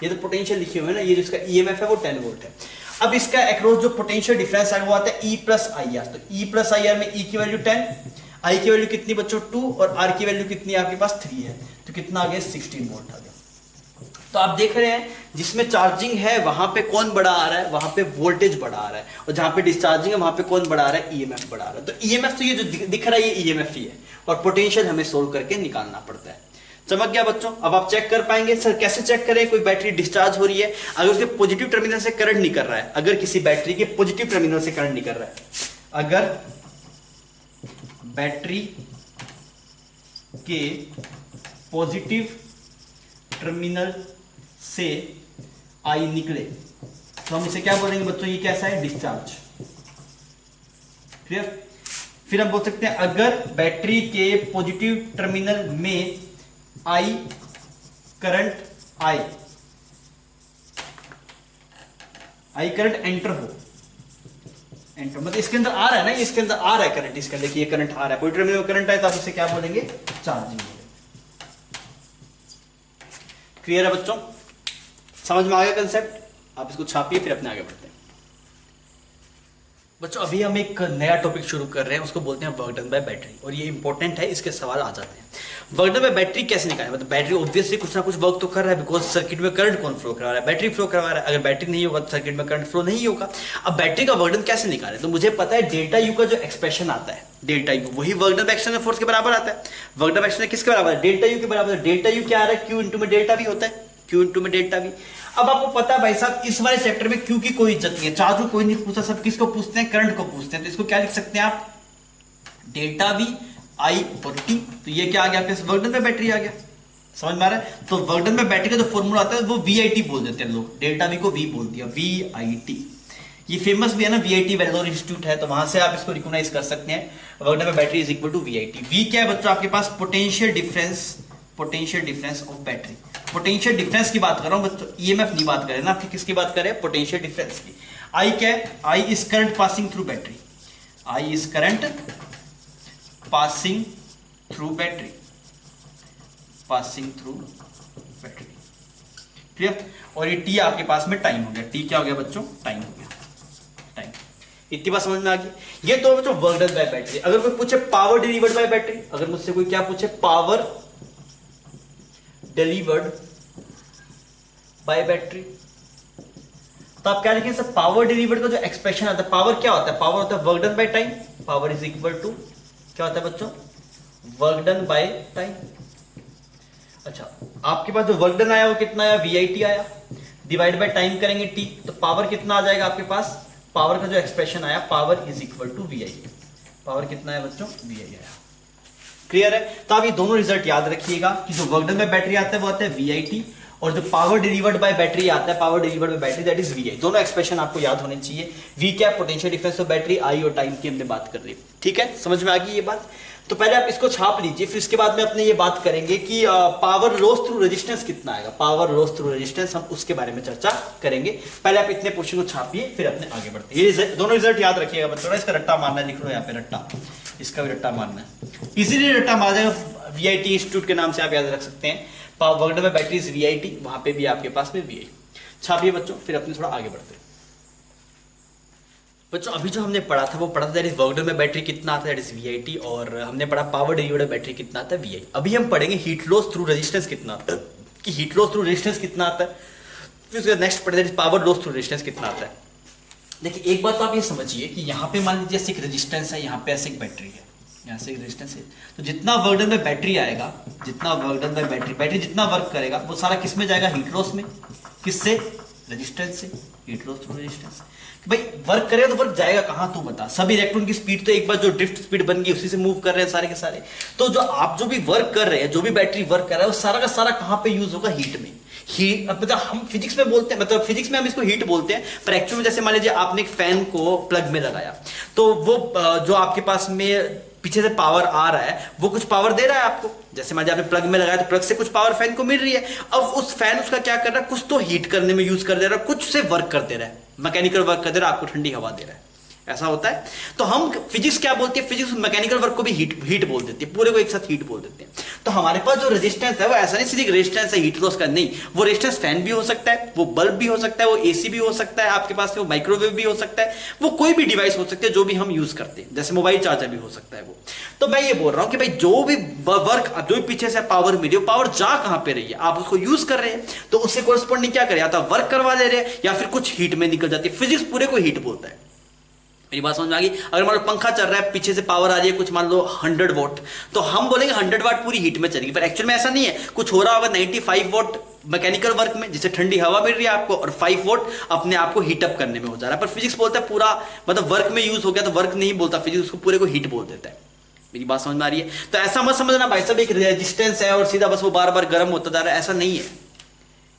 ये तो पोटेंशियल लिखे हुए है ना, ये जिसका EMF है वो 10 वोल्ट है। अब इसका अक्रॉस जो पोटेंशियल डिफरेंस है वो आता है E प्लस आई आर। तो E प्लस आई आर में E की वैल्यू 10, I की वैल्यू कितनी बच्चों? 2, और R की वैल्यू कितनी है आपके पास? 3 है। तो कितना आ गया? 16 वोल्ट आ गया। तो आप देख रहे हैं जिसमें चार्जिंग है वहां पे कौन बड़ा आ रहा है? वहां पे वोल्टेज बड़ा आ रहा है, और जहां पे डिस्चार्जिंग है वहां पे कौन बड़ा आ रहा है? EMF बड़ा आ रहा है। तो EMF तो ये जो दिख रहा है ये EMF ही है, और पोटेंशियल हमें सोल्व करके निकालना पड़ता है। चमक गया बच्चों? अब आप चेक कर पाएंगे सर कैसे चेक करें कोई बैटरी डिस्चार्ज हो रही है? अगर उसके पॉजिटिव टर्मिनल से करंट निकल रहा है, अगर किसी बैटरी के पॉजिटिव टर्मिनल से करंट निकल रहा है, अगर बैटरी के पॉजिटिव टर्मिनल से आई निकले तो हम इसे क्या बोलेंगे बच्चों? ये कैसा है? डिस्चार्ज। क्लियर? फिर हम बोल सकते हैं अगर बैटरी के पॉजिटिव टर्मिनल में आई करंट करंट एंटर हो, मतलब इसके अंदर आ रहा है ना, इसके अंदर आ रहा है करंट, इसके अंदर ये करंट आ रहा है, पॉजिटिव टर्मिनल में करंट है तो आप इसे क्या बोलेंगे? चार्जिंग। क्लियर है बच्चों? समझ में आ गया कंसेप्ट? आप इसको छापिए फिर अपने आगे बढ़ते हैं। बच्चों अभी हम एक नया टॉपिक शुरू कर रहे हैं, उसको बोलते हैं वर्क डन बाय बैटरी, और ये इंपॉर्टेंट है, इसके सवाल आ जाते हैं। वर्क डन बाय बैटरी कैसे निकालें? मतलब बैटरी ऑब्वियसली कुछ ना कुछ वर्क तो कर रहा है, बिकॉज सर्किट में करंट कौन फ्लो करा रहा है? बैटरी फ्लो करवा रहा है। अगर बैटरी नहीं होगा तो सर्किट में करंट फ्लो नहीं होगा। अब बैटरी का वर्क डन कैसे निकालें? तो मुझे पता है डेल्टा यू का जो एक्सप्रेशन आता है, डेल्टा यू वही work done by external force के बराबर आता है। वर्क डन बाय एक्सटर्नल किसके बराबर है? डेल्टा यू के बराबर है। डेल्टा यू क्या आ रहा है? क्यू इंटू में डेल्टा वी होता है, क्यू इंटू में डेल्टा वी। अब आपको पता है भाई साहब इस वाले चैप्टर में क्यू की कोई इज्जत नहीं है, चार्ज को कोई नहीं पूछता, सब किसको पूछते हैं? करंट को पूछते हैं। तो इसको क्या लिख सकते हैं आप? डेल्टा वी आई और टी। तो ये क्या आ गया आपके? वर्क डन बाय बैटरी आ गया। समझ में आ रहा है? तो वर्क डन बाय बैटरी का जो फॉर्मूला आता है वो VIT बोल देते हैं लोग, डेल्टा वी को V बोल दिया, VIT। ये फेमस भी है ना, VIT वेल्लोर इंस्टीट्यूट है, तो वहां से आप इसको रिकॉग्नाइज कर सकते हैं। Work done by battery is equal to VIT। V क्या है बच्चों आपके पास? Potential difference of battery. Potential difference की बात कर रहा हूं बच्चों, EMF नहीं बात करें ना, आपकी किसकी बात करें? पोटेंशियल डिफरेंस की। I क्या है? I is current passing through battery, I is current passing through battery, clear? और ये T आपके पास में टाइम हो गया। T क्या हो गया बच्चों? टाइम हो गया, टाइम। इतनी बात समझ में आ गई? ये तो बच्चों वर्क डन बाय बैटरी। अगर कोई पूछे पावर डिलीवर्ड बाय बैटरी, अगर मुझसे कोई क्या पूछे पावर डिलीवर्ड बाय बैटरी, तो आप क्या लिखेंगे सर? पावर डिलीवर्ड का जो एक्सप्रेशन आता है, पावर क्या होता है? पावर होता है work done by time. Power is equal to क्या होता है बच्चों? Work done by time. अच्छा आपके पास जो वर्क डन आया वो कितना आया? VIT आया, डिवाइड बाय टाइम करेंगे T, तो पावर कितना आ जाएगा आपके पास? पावर का जो एक्सप्रेशन आया, power is equal to VI। पावर कितना है बच्चों? VI आया। क्लियर है? तो आप ये दोनों रिजल्ट याद रखिएगा कि जो वर्क डन बाय बैटरी आता है वो आता है VIT, और जो पावर डिलीवर्ड बाय बैटरी आता है, power delivered by battery that is VI। दोनों एक्सप्रेशन आपको याद होने चाहिए। V क्या? Potential difference of battery, I और टाइम की हमने बात कर रही है। ठीक है, समझ में आ गई ये बात? तो पहले आप इसको छाप लीजिए, फिर इसके बाद में अपने ये बात करेंगे कि पावर लॉस थ्रू रेजिस्टेंस कितना आएगा। पावर लॉस थ्रू रेजिस्टेंस हम उसके बारे में चर्चा करेंगे। पहले आप इतने क्वेश्चन को छापिए, फिर अपने आगे बढ़ते हैं। ये दोनों रिजल्ट याद रखिएगा बच्चों, इसका रट्टा मारना है, लिख लो यहाँ पे रट्टा, इसका भी रट्टा मारना है, इजीली रट्टा मार जाएगा। वीआईटी इंस्टीट्यूट के नाम से आप याद रख सकते हैं, वर्कडन में बैटरीज वीआईटी, वहां पे भी आपके पास में वीआई छापिए बच्चों, फिर अपने थोड़ा आगे बढ़ते हैं। बच्चों अभी जो हमने पढ़ा था वो पढ़ा था दैट इज वर्कडन में बैटरी कितना आता है, दैट इज वीआईटी, और हमने पढ़ा पावर डिलीवर्ड बैटरी कितना आता है, वीआई। अभी हम पढ़ेंगे हीट लॉस थ्रू रेजिस्टेंस कितना आता है, कि हीट लॉस थ्रू रेजिस्टेंस कितना आता है, फिर उसके नेक्स्ट पढ़े that is power loss through resistance कितना आता है। देखिए एक बात तो आप ये समझिए कि यहाँ पे मान लीजिए ऐसे एक रेजिस्टेंस है, यहाँ पे ऐसे एक बैटरी है, यहाँ से एक रेजिस्टेंस है, तो जितना वर्कडन में बैटरी आएगा, जितना वर्कडन में बैटरी जितना वर्क करेगा वो सारा किस में जाएगा, हीट लॉस में। किससे, रेजिस्टेंस से, हीट लॉस थ्रू रेजिस्टेंस। भाई वर्क करेगा तो वर्क जाएगा कहां, तू बता। सभी इलेक्ट्रॉन की स्पीड तो एक बार जो ड्रिफ्ट स्पीड बन गई उसी से मूव कर रहे हैं सारे के सारे। तो जो आप जो भी वर्क कर रहे हैं, जो भी बैटरी वर्क कर रहा है, वो सारा का सारा कहां पे यूज होगा, हीट में। हीट मतलब हम फिजिक्स में बोलते हैं, मतलब फिजिक्स में हम इसको हीट बोलते हैं, पर एक्चुअल में जैसे मान लीजिए आपने एक फैन को प्लग में लगाया, तो वो जो आपके पास में पीछे से पावर आ रहा है वो कुछ पावर दे रहा है आपको। जैसे मान लीजिए आपने प्लग में लगाया तो प्लग से कुछ पावर फैन को मिल रही है। अब उस फैन उसका क्या कर रहा है, कुछ तो हीट करने में यूज कर दे रहा है, कुछ से वर्क कर दे रहा है, मैकेनिकल वर्क कर दे रहा है, आपको ठंडी हवा दे रहा है, ऐसा होता है। तो हम फिजिक्स क्या बोलते हैं, फिजिक्स मैकेनिकल वर्क को भी हीट बोल देती है, पूरे को एक साथ हीट बोल देते हैं। तो हमारे पास जो रेजिस्टेंस है वो ऐसा नहीं सीधी रेजिस्टेंस है हीट लॉस का, नहीं, वो रेजिस्टेंस फैन भी हो सकता है, वो बल्ब भी हो सकता है, वो एसी भी हो सकता है आपके पास, वो माइक्रोवेव भी हो सकता है, वो कोई भी डिवाइस हो सकता है जो भी हम यूज करते हैं, जैसे मोबाइल चार्जर भी हो सकता है वो। तो मैं ये बोल रहा हूं कि भाई जो भी वर्क, जो भी पीछे से पावर मिली, पावर जा कहां पे रही है, आप उसको यूज कर रहे हैं, तो उससे कोरस्पॉन्डिंग क्या करे, या तो वर्क करवा ले रहे हैं या फिर कुछ हीट में निकल जाती है। फिजिक्स पूरे को हीट बोलता है। मेरी बात समझ में आ गई। अगर मान लो पंखा चल रहा है, पीछे से पावर आ रही है कुछ मान लो 100 वॉट, तो हम बोलेंगे 100 वाट पूरी हीट में चलेगी, पर एक्चुअल में ऐसा नहीं है। कुछ हो रहा होगा 95 वॉट मैकेनिकल वर्क में, जिससे ठंडी हवा मिल रही है आपको, और 5 वॉट अपने आप को हीटअप करने में हो जा रहा है। पर फिजिक्स बोलता है पूरा मतलब वर्क में यूज हो गया, तो वर्क नहीं बोलता फिजिक्स, उसको पूरे को हीट बोल देता है। मेरी बात समझ में आ रही है। तो ऐसा मत समझना भाई साहब एक रेजिस्टेंस है और सीधा बस वो बार बार गर्म होता जा रहा है, ऐसा नहीं है।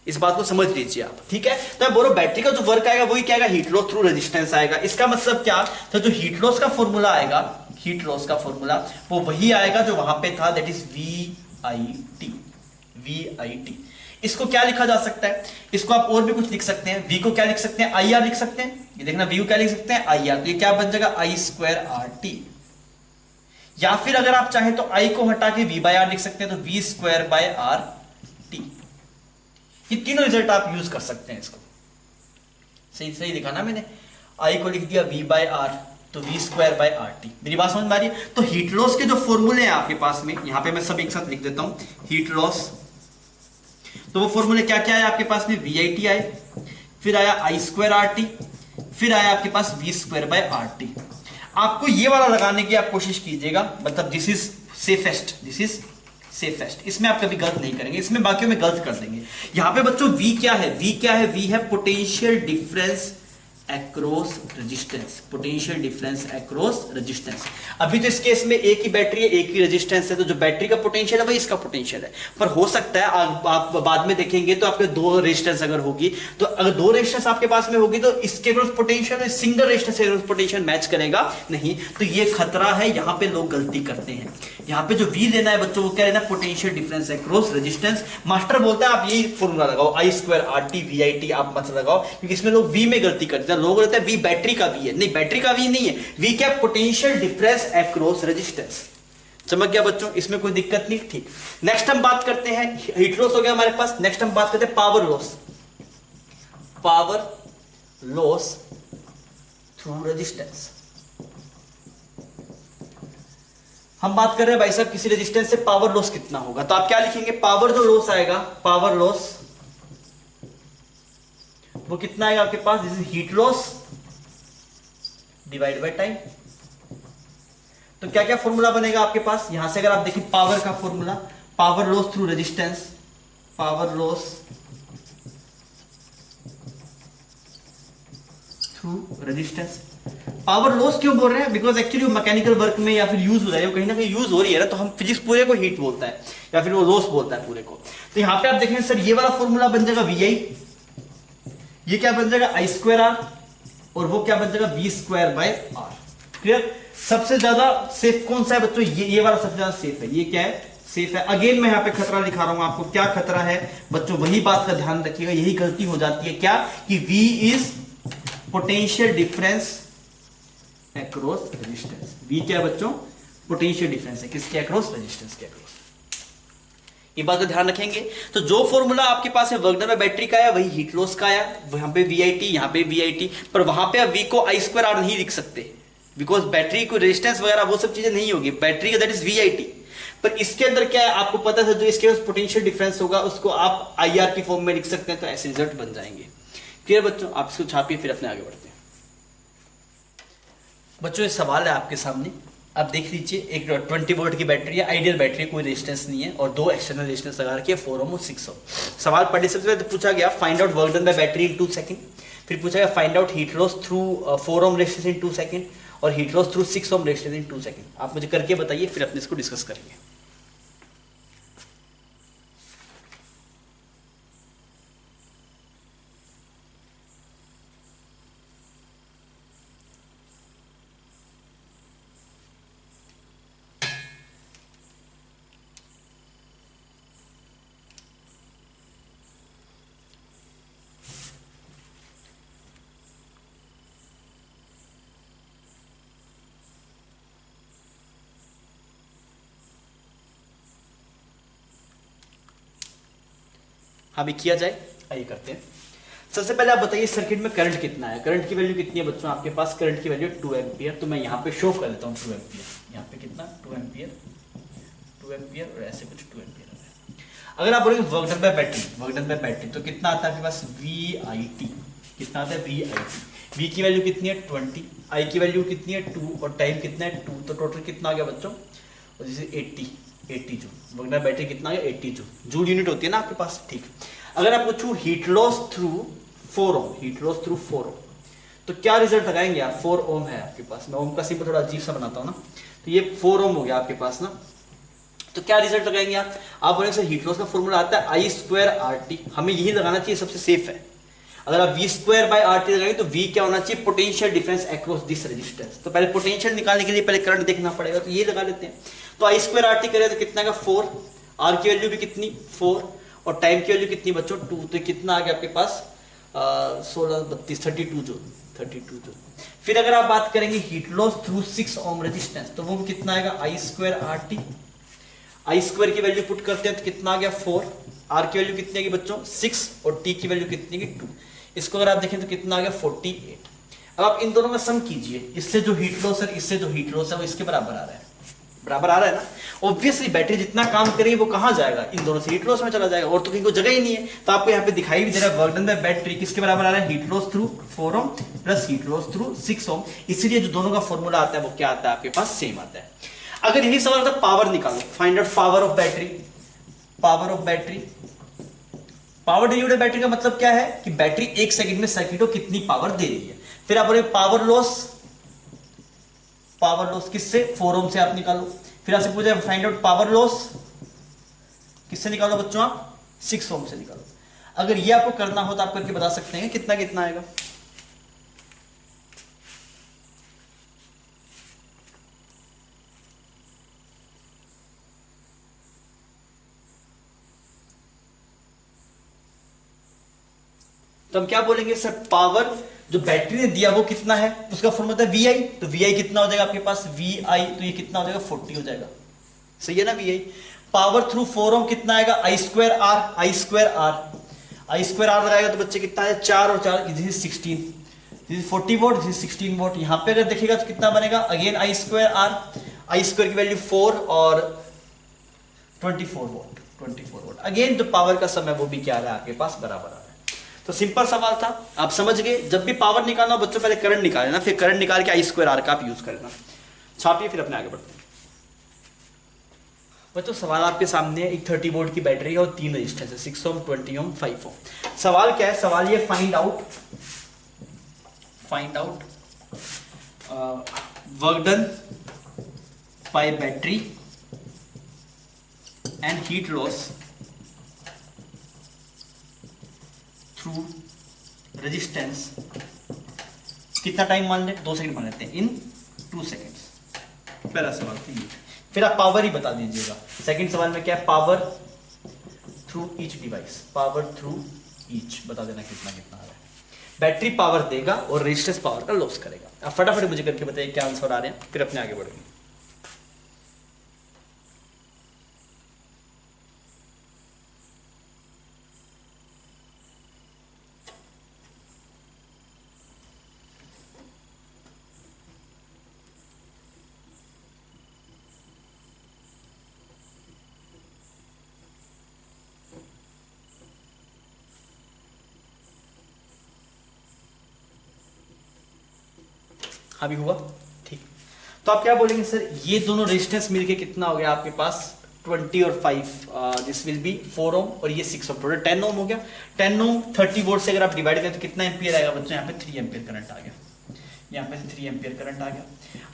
इस बात को समझ लीजिए आप, ठीक है। तो मैं बोल रहा हूं बैटरी का जो वर्क आएगा वही क्या आएगा, हीट लॉस थ्रू रेजिस्टेंस आएगा। इसका मतलब क्या, तो जो हीट लॉस का फॉर्मूला आएगा, हीट लॉस का फॉर्मूला वो वही आएगा जो वहां पे था, दैट इज वीआईटी। वीआईटी इसको क्या लिखा जा सकता है, इसको आप और भी कुछ लिख सकते हैं। वी को क्या लिख सकते हैं, आई आर लिख सकते हैं। ये देखना वी को क्या लिख सकते हैं, आई आर। तो ये क्या बन जाएगा, आई स्क्वायर आर टी। या फिर अगर आप चाहें तो आई को हटा के वी बाय आर लिख सकते हैं, तो V square by R T. ये तीनों रिजल्ट आप यूज कर सकते हैं। इसको सही सही लिखा ना मैंने, आई को लिख दिया वी बाय आर, तो V square by R T. मेरी बात समझ में आ रही है। तो हीट लॉस के जो फॉर्मूले हैं आपके पास में, यहां पे मैं सब एक साथ लिख देता हूं, हीट लॉस। तो वो फॉर्मूले क्या क्या है आपके पास में, वी आई टी आए, फिर आया आई स्क्वायर आर टी, फिर आया आपके पास V square by R T. आपको ये वाला लगाने की आप कोशिश कीजिएगा, मतलब this is safest, this is safest. इसमें आप कभी गलत नहीं करेंगे, इसमें बाकियों में गलत कर देंगे। यहां पे बच्चों वी क्या है, वी क्या है, वी है potential difference across resistance, potential difference across resistance. अभी तो इस केस में एक ही बैटरी है, एक ही रेजिस्टेंस है, तो जो बैटरी का पोटेंशियल है वही इसका पोटेंशियल है। पर हो सकता है आप बाद में देखेंगे तो आपके दो रेजिस्टेंस अगर होगी, तो अगर दो रेजिस्टेंस आपके पास में होगी तो इसके अक्रॉस पोटेंशियल सिंगल रेजिस्टेंस के अक्रॉस पोटेंशियल मैच करेगा नहीं। तो ये खतरा है, यहां पे लोग गलती करते हैं। यहां पे जो वी लेना है बच्चों, वो क्या लेना है, potential difference across resistance. Master बोलता है आप यही फॉर्मूला लगाओ, I square R T V I T आप मत लगाओ, क्योंकि इसमें लोग वी में गलती करते हैं। लोग कहते हैं वी बैटरी का वी है, नहीं बैटरी का वी नहीं है, वी क्या, पोटेंशियल डिफरेंस अक्रॉस रेजिस्टेंस। समझ गया बच्चों, इसमें कोई दिक्कत नहीं, ठीक। नेक्स्ट हम बात करते हैं, हीट लॉस हो गया हमारे पास। नेक्स्ट हम बात करते हैं power loss, power loss through resistance. हम बात कर रहे हैं भाई साहब किसी रेजिस्टेंस से पावर लॉस कितना होगा, तो आप क्या लिखेंगे, पावर जो लॉस आएगा, पावर लॉस वो कितना आएगा आपके पास, this is heat loss divide by time. तो क्या क्या फॉर्मूला बनेगा आपके पास, यहां से अगर आप देखिए पावर का formula, power loss through resistance, power loss through resistance. Power loss क्यों बोल रहे हैं, बिकॉज एक्चुअली वो मैकेनिकल वर्क में या फिर यूज हो रहा है, कहीं ना कहीं यूज हो रही है ना, तो हम फिजिक्स पूरे को हीट बोलता है या फिर वो लॉस बोलता है पूरे को। तो यहां पे आप देखें सर, ये वाला फॉर्मूला बन जाएगा वी आई, ये क्या बन जाएगा आई स्क्वायर आर, और वो क्या बन जाएगा V square by R. Clear. सबसे ज्यादा सेफ कौन सा है बच्चों? ये वाला सबसे ज्यादा सेफ है। ये क्या है? सेफ है। अगेन मैं यहाँ पे खतरा लिखा रहा हूं आपको, क्या खतरा है बच्चों? वही बात का ध्यान रखिएगा, यही गलती हो जाती है क्या कि V is potential difference across resistance. V क्या है बच्चों? पोटेंशियल डिफरेंस है किसके अक्रॉस? रेजिस्टेंस के अक्रॉस। ये बात का ध्यान रखेंगे। तो जो फॉर्मूला आपके पास है वर्क डन बाय बैटरी का है, वही हीट लॉस का आया। वहां पे VIT, यहाँ पे VIT, पर वहां पे आप V को I2R नहीं लिख सकते, बिकॉज बैटरी को रेजिस्टेंस वगैरह वो सब चीजें नहीं होगी, बैटरी का दैट इज VIT। पर इसके अंदर क्या है आपको पता है, जो इसके पास पोटेंशियल डिफरेंस होगा उसको आप IR की फॉर्म में लिख सकते हैं, तो ऐसे रिजल्ट बन जाएंगे। क्लियर बच्चों? आप इसको छापिए, फिर अपने आगे बढ़ते हैं। बच्चों ये सवाल है आपके सामने, आप देख लीजिए। एक 20 वोल्ट की बैटरी है, आइडियल बैटरी, कोई रेजिस्टेंस नहीं है, और दो एक्सटर्नल रेजिस्टेंस लगा रखी है 4 ओम और 6 ओम। सवाल पढ़ने से पहले पूछा गया find out work done by battery in 2 second. फिर पूछा गया find out heat loss through 4 ohm resistance in 2 second और heat loss through 6 ohm resistance in 2 second. आप मुझे करके बताइए, फिर अपने इसको डिस्कस करेंगे। हमें किया जाए, आइए करते हैं। सबसे पहले आप बताइए सर्किट में करंट कितना है? करंट की वैल्यू कितनी है बच्चों आपके पास? करंट की वैल्यू 2 एम्पियर। तो मैं यहाँ पे शो कर देता हूँ 2 एम्पियर। यहाँ पे कितना? 2 एम्पियर, 2 एम्पियर और ऐसे कुछ 2 एम्पियर है। अगर आप बोलेंगे work done by battery, work done by battery, तो कितना आता है आपके पास? VIT। कितना आता है? VIT। V की वैल्यू कितनी है? 20। I की वैल्यू कितनी है? 2। और टाइम कितना है? 2। तो टोटल कितना आ गया बच्चों? और जैसे 80 जूल। वर्क डन बैटरी कितना आ गया? 80 जूल। जूल यूनिट होती है ना आपके पास, ठीक। अगर आप पूछूं हीट लॉस थ्रू 4 ओम, हीट लॉस थ्रू 4 ओम, तो क्या रिजल्ट लगाएंगे आप? 4 ओम है आपके पास। मैं ओम का सिंबल थोड़ा अजीब सा बनाता हूं ना, तो ये 4 ओम हो गया आपके पास ना। तो क्या रिजल्ट लगाएंगे आप? आप बोलेंगे सर हीट लॉस का फॉर्मूला आता है I2RT, हमें यही लगाना चाहिए, सबसे सेफ है। अगर आप V2/RT लगाएंगे तो V क्या होना चाहिए? Potential difference across this resistance. तो पहले पोटेंशियल निकालने के लिए पहले करंट देखना पड़ेगा, तो ये लगा लेते हैं। तो I2RT करें तो कितना का? 4। R की वैल्यू भी कितनी? 4। और टाइम की वैल्यू कितनी बच्चों? 2। तो कितना आ गया आपके पास? 16 32 32 जूल, 32 जूल। फिर अगर आप बात करेंगे heat loss through 6 ohm resistance, तो वो कितना आएगा? I2RT। I2 की वैल्यू पुट करते हैं तो कितना आ गया? 4। R की वैल्यू कितनी आएगी बच्चों? 6। और T की वैल्यू कितनी है? 2। इसको अगर आप देखें तो कितना आ गया? 48। अब आप इन दोनों में सम कीजिए, इससे जो हीट लॉस है, इससे जो हीट लॉस है, वो इसके बराबर आ रहा है। बराबर आ रहा है ना। ऑब्वियसली बैटरी जितना काम करेगी वो कहां जाएगा? इन दोनों से हीट लॉस में चला जाएगा, और तो कहीं को जगह ही नहीं है। तो आपको यहाँ पे दिखाई भी दे रहा है वर्क डन बाय बैटरी किसके बराबर आ रहा है? Heat loss through 4 ohm plus heat loss through 6 ओम। इसीलिए जो दोनों का फॉर्मूला आता है वो क्या आता है आपके पास? सेम आता है। अगर यही सवाल था पावर निकालो, find out power of battery. Power of battery, power delivered battery का मतलब क्या है कि बैटरी 1 सेकंड में सर्किट को कितनी पावर दे रही है। फिर आप बोले पावर लॉस, पावर लॉस किससे? 4 ओम से आप निकालो। फिर आपसे पूछा फाइंड आउट पावर लॉस, किससे निकालो बच्चों? आप 6 ओम से निकालो। अगर ये आपको करना हो तो आप करके बता सकते हैं कितना कितना आएगा। तो हम क्या बोलेंगे सर? पावर जो बैटरी ने दिया वो कितना है, उसका फॉर्मूला है VI। तो VI कितना हो जाएगा आपके पास? VI, तो ये कितना हो जाएगा? 40 हो जाएगा। सही है ना? VI। पावर थ्रू 4 ओम कितना आएगा? I2R। I2R, I2R लगाएगा तो बच्चे कितना है? 4 और 4 this is 16, this is 40 volt, this is 16 volt. यहां पे अगर देखिएगा तो कितना बनेगा? अगेन I2R, I2 की वैल्यू 4 और 24 वोल्ट, 24 वोल्ट। अगेन जो पावर का सम है वो भी क्या आ रहा है आपके पास? बराबर आ रहा है। तो सिंपल सवाल था, आप समझ गए। जब भी पावर निकालना हो बच्चों पहले करंट निकालना, फिर करंट निकाल के I2R का आप यूज करना। छापिए, फिर अपने आगे बढ़ते हैं। बच्चों सवाल आपके सामने एक 30 वोल्ट की बैटरी है और 3 रेजिस्टेंस है, 6 ओम, 20 ओम, 5 ओम। सवाल क्या है? सवाल ये find out work done by battery and heat loss through resistance. कितना टाइम मान लें? 2 सेकंड मान लेते हैं, इन 2 सेकंड्स। पहला सवाल तो ये, फिर आप पावर ही बता दीजिएगा। सेकंड सवाल में क्या है, power through each device, power through each बता देना कितना कितना आ रहा है। बैटरी पावर देगा और रेजिस्टेंस पावर का लॉस करेगा। आप फटाफट मुझे करके बताइए क्या आंसर आ रहे हैं, फिर अपने आगे बढ़ेंगे। हाँ भी हुआ, ठीक। तो आप क्या बोलेंगे सर, ये दोनों रेजिस्टेंस मिलके कितना हो गया आपके पास 20 और 5, दिस विल बी 4 ओम और ये 6 ओम, टोटल 10 ओम हो गया। 10 ओम 30 वोल्ट से अगर आप डिवाइड करें तो कितना एम्पियर आएगा बच्चों, यहाँ पे 3 एम्पियर करंट आ गया, यहाँ पे 3 एम्पियर करंट आ गया।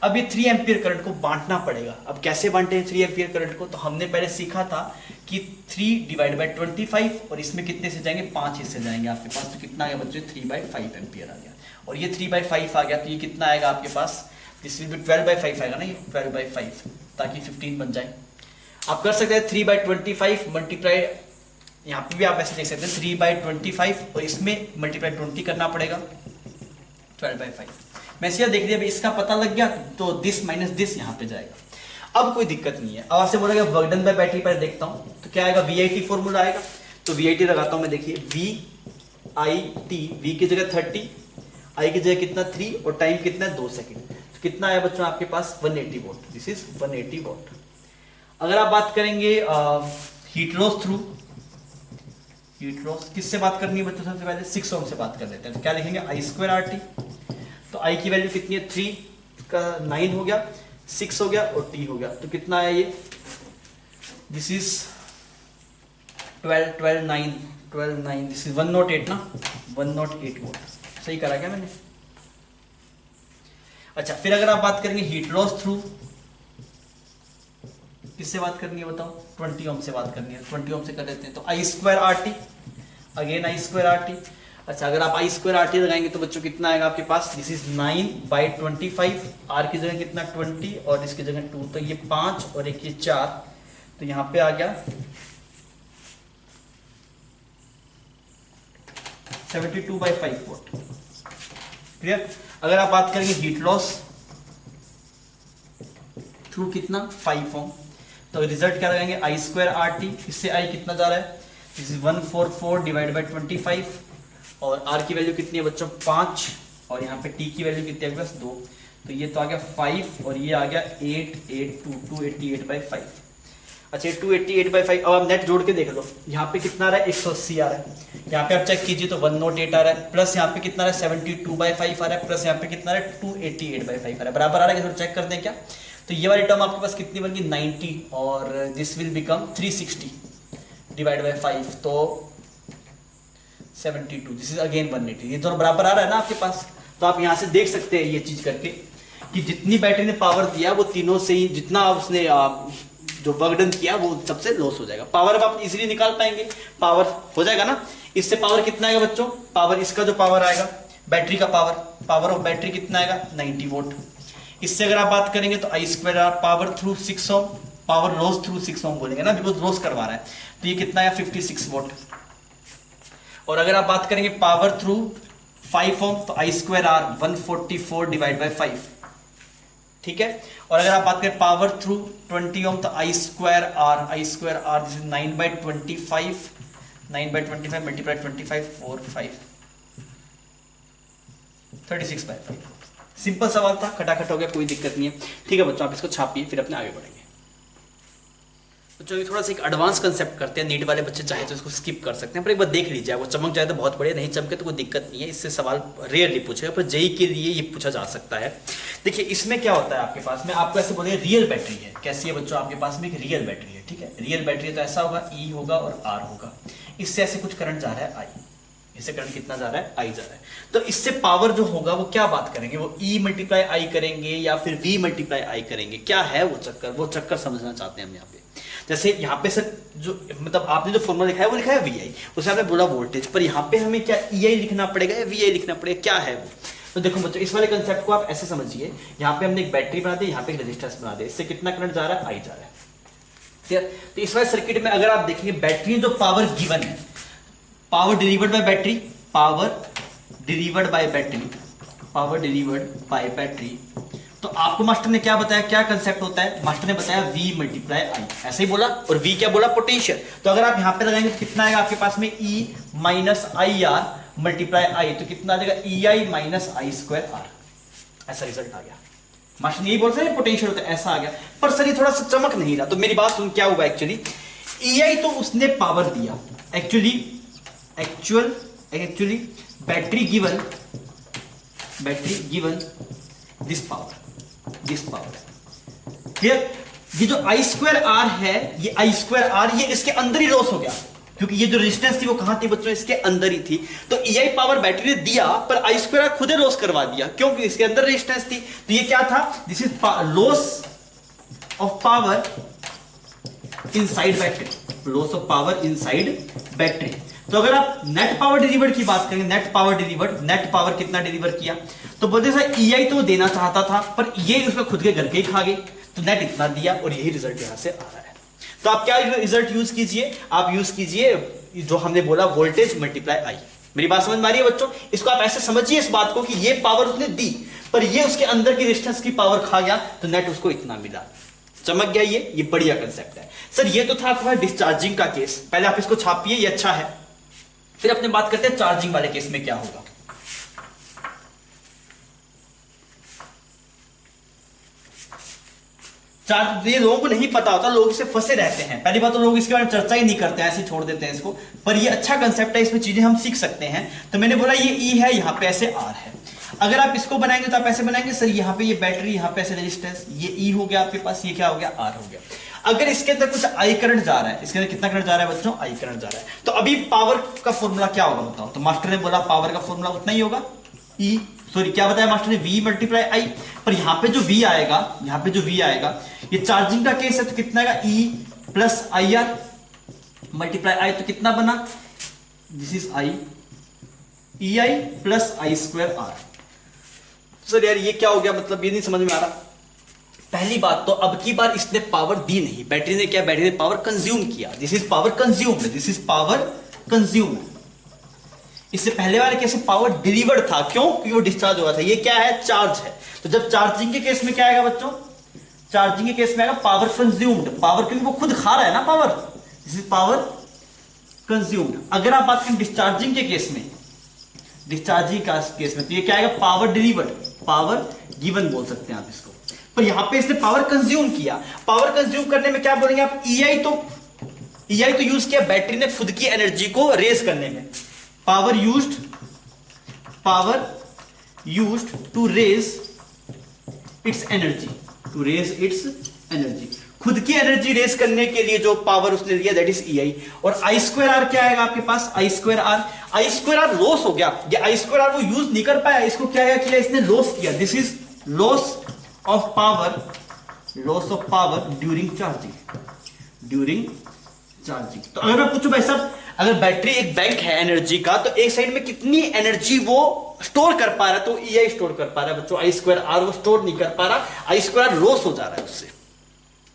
अब ये 3 एम्पियर करंट को बांटना पड़ेगा। अब कैसे बांटे हैं 3 एम्पियर करंट को, तो हमने पहले सीखा था कि 3 डिवाइड बाई 25 और इसमें कितने से जाएंगे, 5 हिस्से जाएंगे आपके पास, तो कितना आ गया बच्चों 3/5 एम्पियर आ गया। और ये 3/5 आ गया तो ये कितना आएगा आपके पास, दिस विल बी 12/5 आएगा ना, ये 12/5 ताकि 15 बन जाए। आप कर सकते हैं 3/25 मल्टीप्लाई, यहाँ पे भी आप ऐसे देख सकते हैं 3/25 और इसमें मल्टीप्लाई 20 करना पड़ेगा 12/5। मैं सीधा देख लिया, इसका पता लग गया तो दिस माइनस दिस यहाँ पे जाएगा। अब कोई दिक्कत नहीं है। अब आपसे बोला गया वर्क डन बाय बैटरी पर देखता हूँ तो क्या आएगा, VIT फॉर्मूला आएगा। तो VIT लगाता हूँ मैं, देखिए VIT, V की जगह 30, I की जगह कितना 3 और टाइम कितना है 2 सेकंड, तो कितना आया बच्चों आपके पास 180 वोल्ट, दिस इज 180 वोल्ट। अगर आप बात करेंगे heat loss through, heat loss किससे बात करनी है बच्चों, सबसे पहले 6 ओम से बात कर लेते हैं। तो क्या लिखेंगे I2RT, तो I की वैल्यू कितनी है 3 का 9 हो गया, 6 हो गया और T हो गया, तो कितना आया ये, दिस इज 12 9, दिस इज 108 ना, 108 वोल्ट। सही करा क्या मैंने? अच्छा, फिर अगर आप बात करेंगे हीट लॉस थ्रू, किससे बात करनी है बताओ, 20 ओम से बात करनी है, 20 ओम से कर लेते हैं। तो I2RT, अगेन I2RT। अच्छा, अगर आप I2RT लगाएंगे तो बच्चों कितना आएगा आपके पास, दिस इज 9/25, R की जगह कितना 20 और इसकी जगह 2, तो ये 5 और एक ये 4, तो यहाँ पे आ गया 72/5 वोल्ट। क्लियर? अगर आप बात करेंगे हीट लॉस थ्रू कितना 5 ओम, तो रिजल्ट क्या लगाएंगे I2RT, इससे I कितना जा रहा है, दिस इज 144 डिवाइड बाई 25 और R की वैल्यू कितनी है बच्चों 5 और यहाँ पे T की वैल्यू कितनी है बस 2, तो ये तो आ गया 5 और ये आ गया 288/5। अच्छा, 288/5। अब आप नेट जोड़ के देख लो, यहाँ पे कितना आ रहा है 180 आ रहा है, यहाँ पे आप चेक कीजिए तो 108 आ रहा है, प्लस यहाँ पे कितना आ रहा है 72/5 आ रहा है, प्लस यहाँ पे कितना आ रहा है 288/5 आ रहा है, बराबर आ रहा है, थोड़ा चेक कर दें क्या। तो ये वाली टर्म आपके पास कितनी बन गई 90 और this will become 360 divide by 5, तो 72, दिस इज अगेन 180, ये दोनों बराबर आ रहा है ना आपके पास। तो आप यहाँ से देख सकते हैं ये चीज करके कि जितनी बैटरी ने पावर दिया वो तीनों से ही, जितना उसने जो वर्क डन किया वो सबसे लॉस हो जाएगा। पावर अब आप इजीली निकाल पाएंगे, पावर हो जाएगा ना, इससे पावर कितना आएगा बच्चों, पावर इसका जो पावर आएगा बैटरी का पावर ऑफ बैटरी कितना आएगा 90 वोल्ट। इससे अगर आप बात करेंगे तो I2R पावर थ्रू 6 ओम, पावर लॉस थ्रू 6 ओम बोलेंगे ना, बिकॉज लॉस करवा रहा है, तो ये कितना है 56 वोल्ट। और अगर आप बात करेंगे पावर थ्रू 5 ओम तो I2R 144 डिवाइड बाई 5, ठीक है। और अगर आप बात करें पावर थ्रू 20 ओम तो I2R this is 9/25 multiply 25 4 5 36/5। Simple सवाल था, खटाखट हो गया, कोई दिक्कत नहीं है। ठीक है बच्चों, आप इसको छापिए फिर अपने आगे बढ़ेंगे। बच्चों थोड़ा सा एक एडवांस कंसेप्ट करते हैं, नीट वाले बच्चे चाहे तो इसको स्किप कर सकते हैं, पर एक बार देख लीजिए, वो चमक जाए तो बहुत बढ़िया, नहीं चमके तो कोई दिक्कत नहीं है, इससे सवाल रेयरली पूछेगा, पर जेई के लिए ये पूछा जा सकता है। देखिए इसमें क्या होता है आपके पास में, आपको ऐसे बोले रियल बैटरी है, कैसी है बच्चों आपके पास में एक रियल बैटरी है, ठीक है। रियल बैटरी तो ऐसा होगा ई होगा और आर होगा, इससे ऐसे कुछ करंट जा रहा है आई, इससे करंट कितना जा रहा है आई जा रहा है, तो इससे पावर जो होगा वो क्या बात करेंगे, वो ई मल्टीप्लाई आई करेंगे या फिर वी मल्टीप्लाई आई करेंगे, क्या है वो चक्कर समझना चाहते हैं हम यहाँ पे। जैसे यहाँ पे सर जो मतलब आपने जो फॉर्मूला लिखा है वो लिखा है वी आई, उसे आपने बोला वोल्टेज, पर यहाँ पे हमें क्या ई आई लिखना पड़ेगा या वी आई लिखना पड़ेगा, क्या है वो, तो देखो बच्चों, इस वाले कंसेप्ट को आप ऐसे समझिए, यहाँ पे हमने एक बैटरी बना दी, यहाँ पे एक रेजिस्टेंस बना दे, इससे कितना करंट जा रहा है, आई जा रहा है। क्लियर? तो इस वाले सर्किट में अगर आप देखेंगे बैटरी में जो पावर गिवन है, power delivered by battery, power delivered by battery, power delivered by battery, तो आपको मास्टर ने क्या बताया, क्या कंसेप्ट होता है, मास्टर ने बताया V मल्टीप्लाई आई, ऐसे ही बोला। और V क्या बोला, पोटेंशियल। तो अगर आप यहां पे लगाएंगे तो कितना आएगा आपके पास में, E minus I R multiply I, तो कितना आ जाएगा, E I minus I square R. ऐसा रिजल्ट आ गया। मास्टर यही बोलते हैं पोटेंशियल होता है, ऐसा आ गया। पर सर ये थोड़ा सा चमक नहीं रहा, तो मेरी बात सुन, क्या हुआ एक्चुअली, ई आई तो उसने पावर दिया, actually battery given this power. Clear? ये जो आई स्क्वायर आर है, ये आई स्क्वायर आर ये इसके अंदर ही लॉस हो गया, क्योंकि ये जो रेजिस्टेंस थी वो कहां थी बच्चों, इसके अंदर ही थी। तो ई आई पावर बैटरी ने दिया, पर आई स्क्वायर आर खुद ही लॉस करवा दिया, क्योंकि इसके अंदर रेजिस्टेंस थी। तो ये क्या था, this is loss of power inside battery, loss of power inside battery. तो अगर आप नेट पावर डिलीवर्ड की बात करेंगे, नेट पावर कितना डिलीवर किया, तो बोलते सर ई आई तो देना चाहता था, पर ये उसका खुद के घर के ही खा गए, तो नेट इतना दिया, और यही रिजल्ट यहां से आ रहा है। तो आप क्या रिजल्ट यूज कीजिए, आप यूज कीजिए जो हमने बोला, वोल्टेज मल्टीप्लाई आई। मेरी बात समझ में आ रही है बच्चों? इसको आप ऐसे समझिए इस बात को कि ये पावर उसने दी, पर ये उसके अंदर की रेजिस्टेंस की पावर खा गया, तो नेट उसको इतना मिला। चमक गया ये बढ़िया कंसेप्ट है। सर ये तो था आपका डिस्चार्जिंग का केस, पहले आप इसको छापिए, ये अच्छा है। फिर अपने बात करते हैं चार्जिंग वाले केस में क्या होगा। चार्ज ये लोगों को नहीं पता होता, लोग इसे फंसे रहते हैं। पहली बात तो लोग इसके बारे में चर्चा ही नहीं करते हैं, ऐसे छोड़ देते हैं इसको, पर ये अच्छा कंसेप्ट है, इसमें चीजें हम सीख सकते हैं। तो मैंने बोला ये ई है, यहाँ पे ऐसे आर है। अगर आप इसको बनाएंगे तो आप ऐसे बनाएंगे, सर यहाँ पे ये बैटरी, यहाँ पे ऐसे रेजिस्टेंस, ये ई हो गया आपके पास, ये क्या हो गया, आर हो गया। अगर इसके अंदर कुछ आई करंट जा रहा है, इसके अंदर कितना करंट जा रहा है बच्चों, आई करंट जा रहा है, तो अभी पावर का फॉर्मूला क्या होगा बताओ। तो मास्टर ने बोला पावर का फॉर्मूला उतना ही होगा, ई सॉरी क्या बताया मास्टर ने, V मल्टीप्लाई आई। पर यहां पे जो V आएगा, ये चार्जिंग का केस है, तो कितना आएगा, E plus I R multiply I, तो कितना बना, this is I, E I plus I square R. Sir यार ये क्या हो गया, मतलब ये नहीं समझ में आ रहा। पहली बात तो अब की बार इसने पावर दी नहीं, बैटरी ने क्या, बैटरी ने पावर कंज्यूम किया, दिस इज पावर कंज्यूम्ड। इससे पहले वाले केस में पावर डिलीवर्ड था, क्यों, क्योंकि वो डिस्चार्ज हुआ था। ये क्या है, चार्ज है। तो जब चार्जिंग के केस में क्या आएगा बच्चों, चार्जिंग के केस में आएगा पावर कंज्यूम्ड, पावर क्योंकि वो खुद खा रहा है ना power, this is power consumed. अगर आप बात करें डिस्चार्जिंग के केस में, तो ये क्या आएगा, पावर डिलीवर्ड, पावर गिवन बोल सकते हैं आप इसको। पर यहां पे इसने पावर कंज्यूम किया, पावर कंज्यूम करने में क्या बोलेंगे आप, ई आई तो यूज किया बैटरी ने खुद की एनर्जी को रेज करने में, power used to raise its energy, खुद की एनर्जी रेज करने के लिए जो पावर उसने दिया, दैट इज ई आई। और आई स्क्वायर आर क्या आएगा आपके पास, आई स्क्वायर आर लॉस हो गया, ये आई स्क्वायर आर वो यूज नहीं कर पाया, इसको क्या किया इसने, लॉस किया, this is loss of power during charging. तो अगर मैं पूछूं भाई साहब, अगर बैटरी एक बैंक है एनर्जी का, तो एक साइड में कितनी एनर्जी वो स्टोर कर पा रहा है, तो ई आई स्टोर कर पा रहा है बच्चों, आई स्क्वायर आर वो स्टोर नहीं कर पा रहा, आई स्क्वायर आर लॉस हो जा रहा है उससे।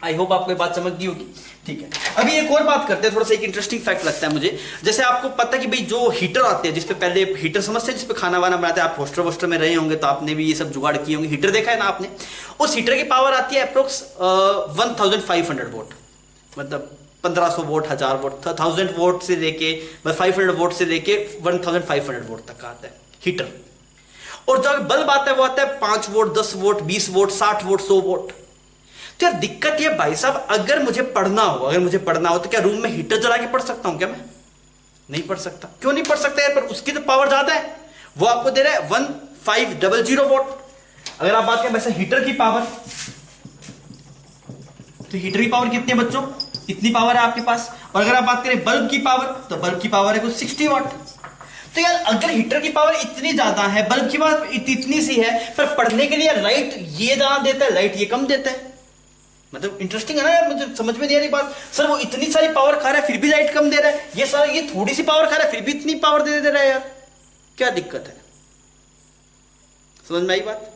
आई होप आपको ये बात समझ गई होगी। ठीक है, अभी एक और बात करते हैं, थोड़ा सा एक इंटरेस्टिंग फैक्ट लगता है मुझे। जैसे आपको पता है कि भाई जो हीटर आते हैं, जिसपे पहले हीटर समझते हैं, जिसपे खाना वाना बनाते हैं, आप हॉस्टल में रहे होंगे तो आपने भी ये सब जुगाड़ किए होंगे, हीटर देखा है ना आपने। उस हीटर की पावर आती है अप्रोक्स 1500 वोट, मतलब 1500 वोट, 1000 वोट, 1000 वोट से लेके 500 वोट से लेके 1500 वोट तक आता है हीटर। और जो बल्ब आता है वो आता है 5 vote, 10 vote, 20 vote, 60 vote, 100 vote. तो यार दिक्कत ये भाई साहब, अगर मुझे पढ़ना हो तो क्या रूम में हीटर जला के पढ़ सकता हूं क्या? मैं नहीं पढ़ सकता। क्यों नहीं पढ़ सकता यार? पर उसकी तो पावर ज्यादा है, वो आपको दे रहा है 1500 वोट। अगर आप बात करें वैसे हीटर की पावर, तो हीटर की पावर कितनी है बच्चों? इतनी पावर है आपके पास। और अगर आप बात करें बल्ब की पावर, तो बल्ब की पावर है कुछ 60 वाट। तो यार अगर हीटर की पावर इतनी ज्यादा है, बल्ब की पावर इतनी सी है, पर पढ़ने के लिए लाइट ये ज्यादा देता है, लाइट ये कम देता है। मतलब इंटरेस्टिंग है ना यार, मुझे समझ में नहीं आ रही बात। सर वो इतनी सारी पावर खा रहा है फिर भी लाइट कम दे रहा है, ये सारा ये थोड़ी सी पावर खा रहा है फिर भी इतनी पावर दे रहा है यार, क्या दिक्कत है? समझ में आई बात?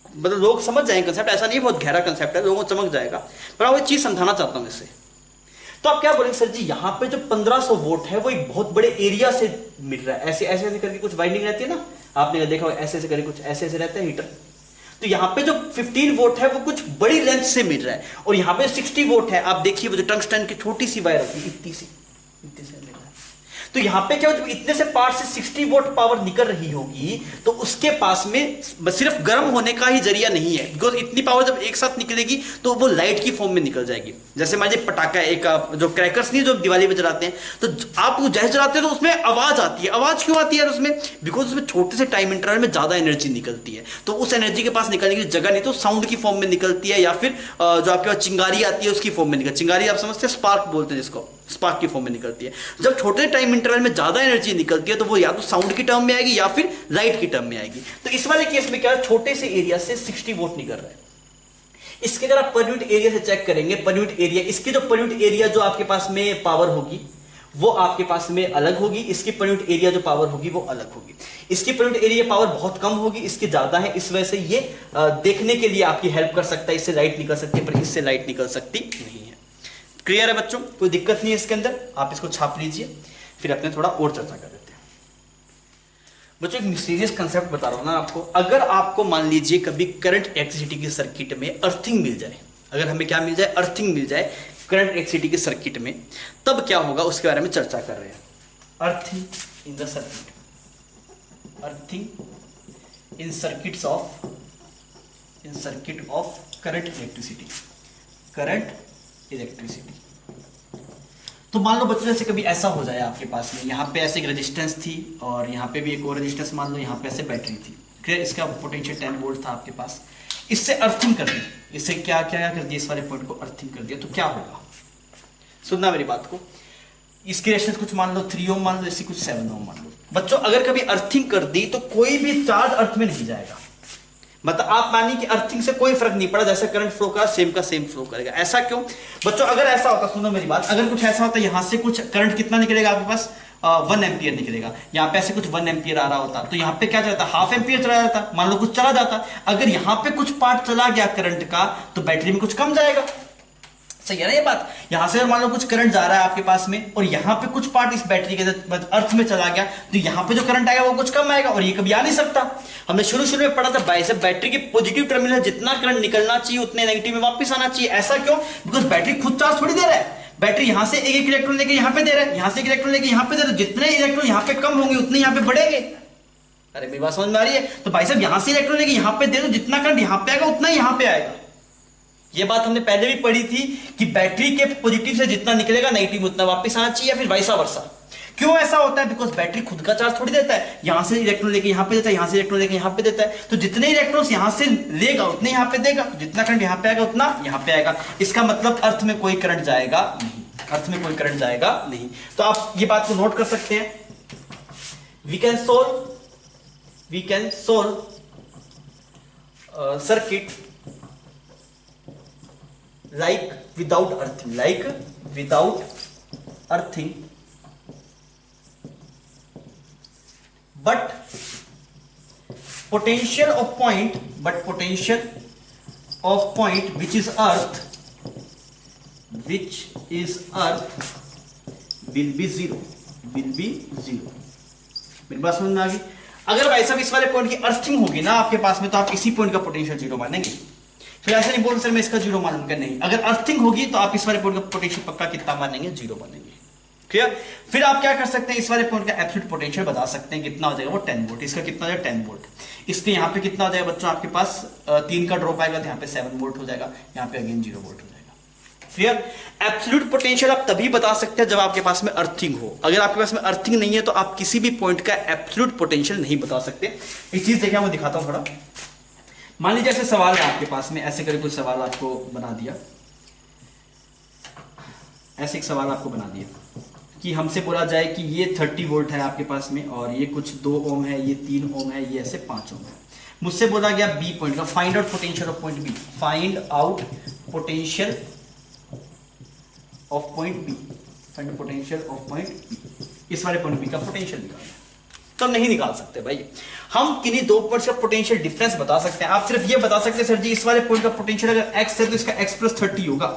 मतलब लोग समझ जाएंगे कंसेप्ट, ऐसा नहीं बहुत गहरा कंसेप्ट है, लोगों को चमक जाएगा, पर मैं वो चीज समझाना चाहता हूं इससे। तो आप क्या बोलेंगे सर जी, यहाँ पे जो 1500 वोल्ट है वो एक बहुत बड़े एरिया से मिल रहा है, ऐसे ऐसे ऐसे करके कुछ वाइंडिंग रहती है ना, आपने देखा होगा ऐसे ऐसे करके कुछ ऐसे ऐसे रहता है हीटर। तो यहाँ पे जो 15 वोल्ट है वो कुछ बड़ी लेंथ से मिल रहा है, और यहाँ पे 60 वोल्ट है, आप देखिए वो जो टंगस्टन की छोटी सी वायर होती है इतनी सी मिल रहा है। तो यहाँ पे क्या, जब इतने से पार्ट से 60 वोल्ट पावर निकल रही होगी तो उसके पास में सिर्फ गर्म होने का ही जरिया नहीं है, बिकॉज इतनी पावर जब एक साथ निकलेगी तो वो लाइट की फॉर्म में निकल जाएगी। जैसे मान लीजिए पटाखा, एक जो क्रैकर्स नहीं जो दिवाली में जलाते हैं, तो आप जैसे जलाते हैं तो उसमें आवाज आती है। आवाज क्यों आती है यार उसमें? बिकॉज उसमें छोटे से टाइम इंटरवल में ज्यादा एनर्जी निकलती है, तो उस एनर्जी के पास निकलने की जगह नहीं, तो साउंड की फॉर्म में निकलती है, या फिर जो आपके पास चिंगारी आती है उसकी फॉर्म में निकलती है। चिंगारी आप समझते हैं, स्पार्क बोलते हैं जिसको, स्पार्क की फॉर्म में निकलती है। जब छोटे टाइम इंटरवल में ज्यादा एनर्जी निकलती है तो वो या तो साउंड की टर्म में आएगी या फिर लाइट की टर्म में आएगी। तो इस वाले केस में क्या है, छोटे से एरिया से 60 वोल्ट निकल रहा है। इसके अगर आप पर यूनिट एरिया से चेक करेंगे, पर यूनिट एरिया, इसकी जो पर यूनिट एरिया जो आपके पास में पावर होगी वो आपके पास में अलग होगी, इसकी पर यूनिट एरिया जो पावर होगी वो अलग होगी। इसकी पर यूनिट एरिया पावर बहुत कम होगी, इसकी ज्यादा है, इस वजह से ये देखने के लिए आपकी हेल्प कर सकता है, इससे लाइट निकल सकती है पर इससे लाइट निकल सकती नहीं है। क्लियर है बच्चों? कोई दिक्कत नहीं है इसके अंदर, आप इसको छाप लीजिए, फिर अपने थोड़ा और चर्चा कर लेते हैं। बच्चों एक सीरियस कंसेप्ट बता रहा हूं ना आपको, अगर आपको मान लीजिए कभी करंट इलेक्ट्रिसिटी के सर्किट में अर्थिंग मिल जाए, अगर हमें क्या मिल जाए, अर्थिंग मिल जाए करंट इलेक्ट्रिसिटी के सर्किट में, तब क्या होगा उसके बारे में चर्चा कर रहे हैं। Earthing in the circuit, earthing in circuit of current electricity, current electricity. तो मान लो बच्चों जैसे कभी ऐसा हो जाए आपके पास में, यहाँ पे ऐसे एक रेजिस्टेंस थी और यहाँ पे भी एक और रेजिस्टेंस, मान लो यहाँ पे ऐसे बैटरी थी, क्लियर, इसका पोटेंशियल 10 वोल्ट था आपके पास, इससे अर्थिंग कर दी, इससे क्या क्या कर दिया, इस वाले पॉइंट को अर्थिंग कर दिया, तो क्या होगा? सुनना मेरी बात को, इसकी रेजिस्टेंस कुछ मान लो 3 ओम मान लो, इसकी कुछ 7 ओम मान लो। बच्चों अगर कभी अर्थिंग कर दी तो कोई भी चार्ज अर्थ में नहीं जाएगा, मतलब आप मानिए कि अर्थिंग से कोई फर्क नहीं पड़ा, जैसे करंट फ्लो का सेम फ्लो करेगा। ऐसा क्यों बच्चों? अगर ऐसा होता, सुनो मेरी बात, अगर कुछ ऐसा होता यहां से कुछ करंट कितना निकलेगा आपके पास, 1 एम्पियर निकलेगा, यहाँ पे ऐसे कुछ 1 एम्पियर आ रहा होता, तो यहाँ पे क्या चलता, हाफ एम्पियर चला जाता, मान लो कुछ चला जाता। अगर यहाँ पे कुछ पार्ट चला गया करंट का तो बैटरी में कुछ कम जाएगा, सही है ना ये बात? यहां से मान लो कुछ करंट जा रहा है आपके पास में और यहाँ पे कुछ पार्ट इस बैटरी के अर्थ में चला गया, तो यहाँ पे जो करंट आएगा वो कुछ कम आएगा, और ये कभी आ नहीं सकता। हमने शुरू में पढ़ा था बैटरी के पॉजिटिव टर्मिनल जितना करंट निकलना चाहिए उतने नेगेटिव में वापस आना चाहिए। ऐसा क्यों? बिकॉज बैटरी खुद चार्ज थोड़ी दे रहा है, बैटरी यहां से एक इलेक्ट्रॉन लेके यहाँ पे दे रहा है, यहां से एक इलेक्ट्रॉन लेके यहाँ पे दे रहा है, जितने इलेक्ट्रॉन यहाँ पे कम होंगे उतने यहाँ पे बढ़ेंगे। अरे मेरी बात समझ में आ रही है? तो भाई साहब यहां से इलेक्ट्रॉन लेके यहाँ पे दे दो, जितना करंट यहाँ पे आएगा उतना यहाँ पे आएगा। ये बात हमने पहले भी पढ़ी थी कि बैटरी के पॉजिटिव से जितना निकलेगा नेगेटिव उतना वापस आना चाहिए, या फिर वाइसा वर्सा। क्यों ऐसा होता है? बिकॉज बैटरी खुद का चार्ज थोड़ी देता है, यहां से इलेक्ट्रॉन लेके यहां पे देता है, यहां से इलेक्ट्रॉन लेके यहां पे देता है, तो जितने इलेक्ट्रॉन्स यहां से लेगा उतने यहां पे देगा, जितना करंट यहां पे आएगा उतना यहां पे आएगा। इसका मतलब अर्थ में कोई करंट जाएगा नहीं, अर्थ में कोई करंट जाएगा नहीं। तो आप ये बात को नोट कर सकते हैं। We can solve circuit like without earthing, but potential of point which is earth will be zero। मेरी बात समझ में आ गई? अगर भाई साहब इस वाले पॉइंट की अर्थिंग होगी ना आपके पास में, तो आप इसी पॉइंट का पोटेंशियल जीरो मानेंगे। फिर ऐसे नहीं बोल सर मैं इसका जीरो मानूंगा, नहीं, अगर अर्थिंग होगी तो आप इस वाले पॉइंट का पोटेंशियल पक्का कितना मानेंगे, जीरो मानेंगे। क्लियर? फिर आप क्या कर सकते हैं, इस वाले पॉइंट का एब्सोल्यूट पोटेंशियल बता सकते हैं कितना हो जाएगा, वो 10 वोल्ट। इसका कितना हो जाएगा, 10 वोल्ट। इसके यहाँ पे कितना हो जाएगा बच्चों, आपके पास 3 का ड्रॉप आएगा तो यहाँ पे 7 वोल्ट हो जाएगा, यहाँ पे अगेन 0 वोल्ट हो जाएगा। क्लियर? एब्सोल्यूट पोटेंशियल आप तभी बता सकते हैं जब आपके पास में अर्थिंग हो। अगर आपके पास में अर्थिंग नहीं है तो आप किसी भी पॉइंट का एब्सोल्यूट पोटेंशियल नहीं बता सकते। एक चीज देखिए मैं दिखाता हूं थोड़ा। मान लीजिए ऐसे सवाल है आपके पास में, ऐसे करके कुछ सवाल आपको बना दिया, ऐसे एक सवाल आपको बना दिया कि हमसे बोला जाए कि ये 30 वोल्ट है आपके पास में और ये कुछ 2 ओम है, ये 3 ओम है, ये ऐसे 5 ओम है। मुझसे बोला गया बी पॉइंट का find out potential of point B, find out potential of point B, find potential of point B, इस वाले पॉइंट बी का पोटेंशियल निकालना। तो नहीं निकाल सकते भाई। हम किन्हीं दो पॉइंट्स का पोटेंशियल डिफरेंस बता सकते हैं। आप सिर्फ ये बता सकते हैं सर जी इस वाले पॉइंट का पोटेंशियल अगर x है तो इसका x + 30 होगा,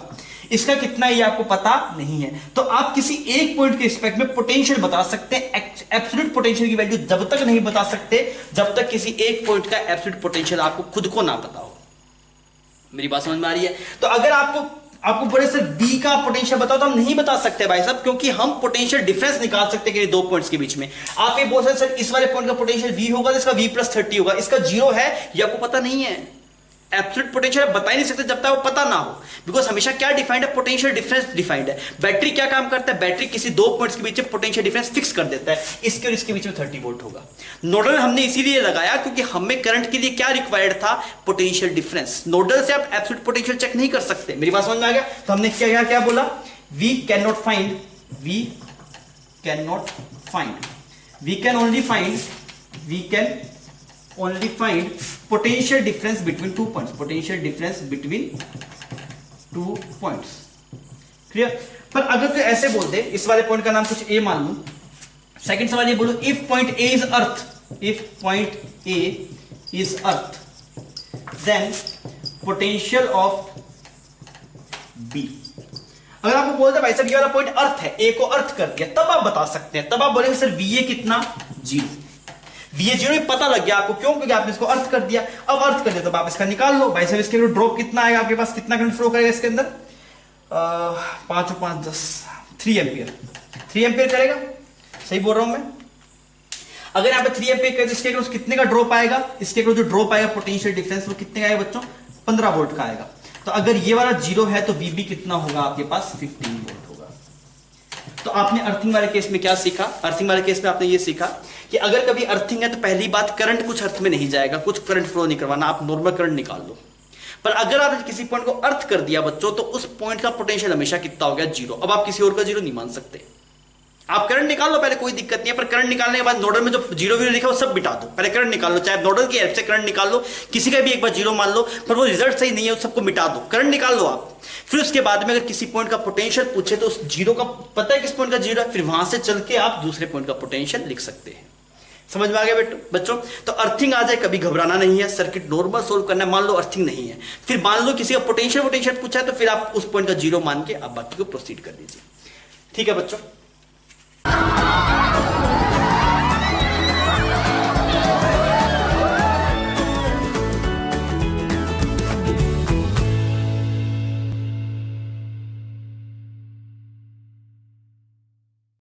इसका कितना है ये आपको पता नहीं है। तो आप किसी एक पॉइंट के रिस्पेक्ट में पोटेंशियल बता सकते हैं, एब्सोल्यूट पोटेंशियल की वैल्यू जब तक नहीं बता सकते जब तक किसी एक पॉइंट का एब्सोल्यूट पोटेंशियल आपको खुद को ना पता हो। मेरी बात समझ में आ रही है? तो अगर आपको बोले सर बी का पोटेंशियल बताओ तो हम नहीं बता सकते भाई साहब, क्योंकि हम पोटेंशियल डिफरेंस निकाल सकते हैं दो पॉइंट्स के बीच में। आप ये बोल सकते सर इस वाले पॉइंट का पोटेंशियल v होगा तो इसका v + 30 होगा, इसका 0 है ये आपको पता नहीं है। एब्सोल्यूट पोटेंशियल बता ही नहीं सकते जब तक वो पता ना हो, बिकॉज हमेशा क्या डिफाइंड है, पोटेंशियल डिफरेंस डिफाइंड है। बैटरी क्या काम करता है, बैटरी किसी दो पॉइंट्स के बीच में पोटेंशियल डिफरेंस फिक्स कर देता है, इसके और इसके बीच में 30 वोल्ट होगा। नोडल हमने इसीलिए लगाया क्योंकि हमें करंट के लिए क्या रिक्वायर्ड था, पोटेंशियल डिफरेंस। नोडल से आप एब्सोल्यूट पोटेंशियल चेक नहीं कर सकते। मेरी बात समझ में आ गया? तो हमने क्या बोला, we can not find, we can only find potential difference between two points, clear? पर अगर तो ऐसे बोल दे, इस वाले पॉइंट का नाम कुछ ए मान लूं, सेकंड सवाल ये बोलो if point A is earth then potential of B. अगर आपको बोलते भाई साहब ये वाला पॉइंट अर्थ है, ए को अर्थ कर दिया, तब आप बता सकते हैं, तब आप बोलेंगे सर वीए कितना, 0। वीए 0 पता लग गया आपको, क्यों? क्योंकि आपने इसको अर्थ कर दिया। अब अर्थ कर दिया तो आप इसका निकाल लो भाई साहब, इसके अंदर ड्रॉप कितना आएगा आपके पास, कितना करंट फ्लो करेगा इसके अंदर, 5 और 5 10, 3 एम्पियर करेगा। सही बोल रहा हूं मैं? अगर यहाँ पे 3 एम्पियर करेगा इसके अंदर कितने का ड्रॉप आएगा, इसके अंदर जो ड्रॉप आएगा पोटेंशियल डिफरेंस वो कितने का आएगा बच्चों, 15 वोल्ट का आएगा। तो अगर ये वाला 0 है तो वीबी कितना होगा आपके पास, 15 वोल्ट होगा। तो आपने अर्थिंग वाले केस में क्या सीखा, अर्थिंग वाले केस में आपने ये सीखा कि अगर कभी अर्थिंग है तो पहली बात करंट कुछ अर्थ में नहीं जाएगा, कुछ करंट फ्लो नहीं करवाना, आप नॉर्मल करंट निकाल लो। पर अगर आपने किसी पॉइंट को अर्थ कर दिया बच्चों तो उस पॉइंट का पोटेंशियल हमेशा कितना हो गया, 0। अब आप किसी और का 0 नहीं मान सकते। आप करंट निकाल लो पहले, कोई दिक्कत नहीं है, पर करंट निकालने के बाद नोडल में जो 0 लिखा वो सब बिटा दो, पहले करंट निकाल लो, चाहे नोडल की हेल्प से करंट निकाल लो, किसी का भी एक बार 0 मान लो, पर वो रिजल्ट सही नहीं है, उस सबको मिटा दो, करंट निकाल लो आप। फिर उसके बाद में अगर किसी पॉइंट का पोटेंशियल पूछे तो उस 0 का पता है किस पॉइंट का 0 है, फिर वहां से चल के आप दूसरे पॉइंट का पोटेंशियल लिख सकते हैं। समझ में आ गया बच्चों? तो अर्थिंग आ जाए कभी घबराना नहीं है, सर्किट नॉर्मल सोल्व करना है। मान लो अर्थिंग नहीं है, फिर मान लो किसी का पोटेंशियल पूछा है तो फिर आप उस पॉइंट का 0 मान के आप बाकी को प्रोसीड कर दीजिए। ठीक है बच्चों?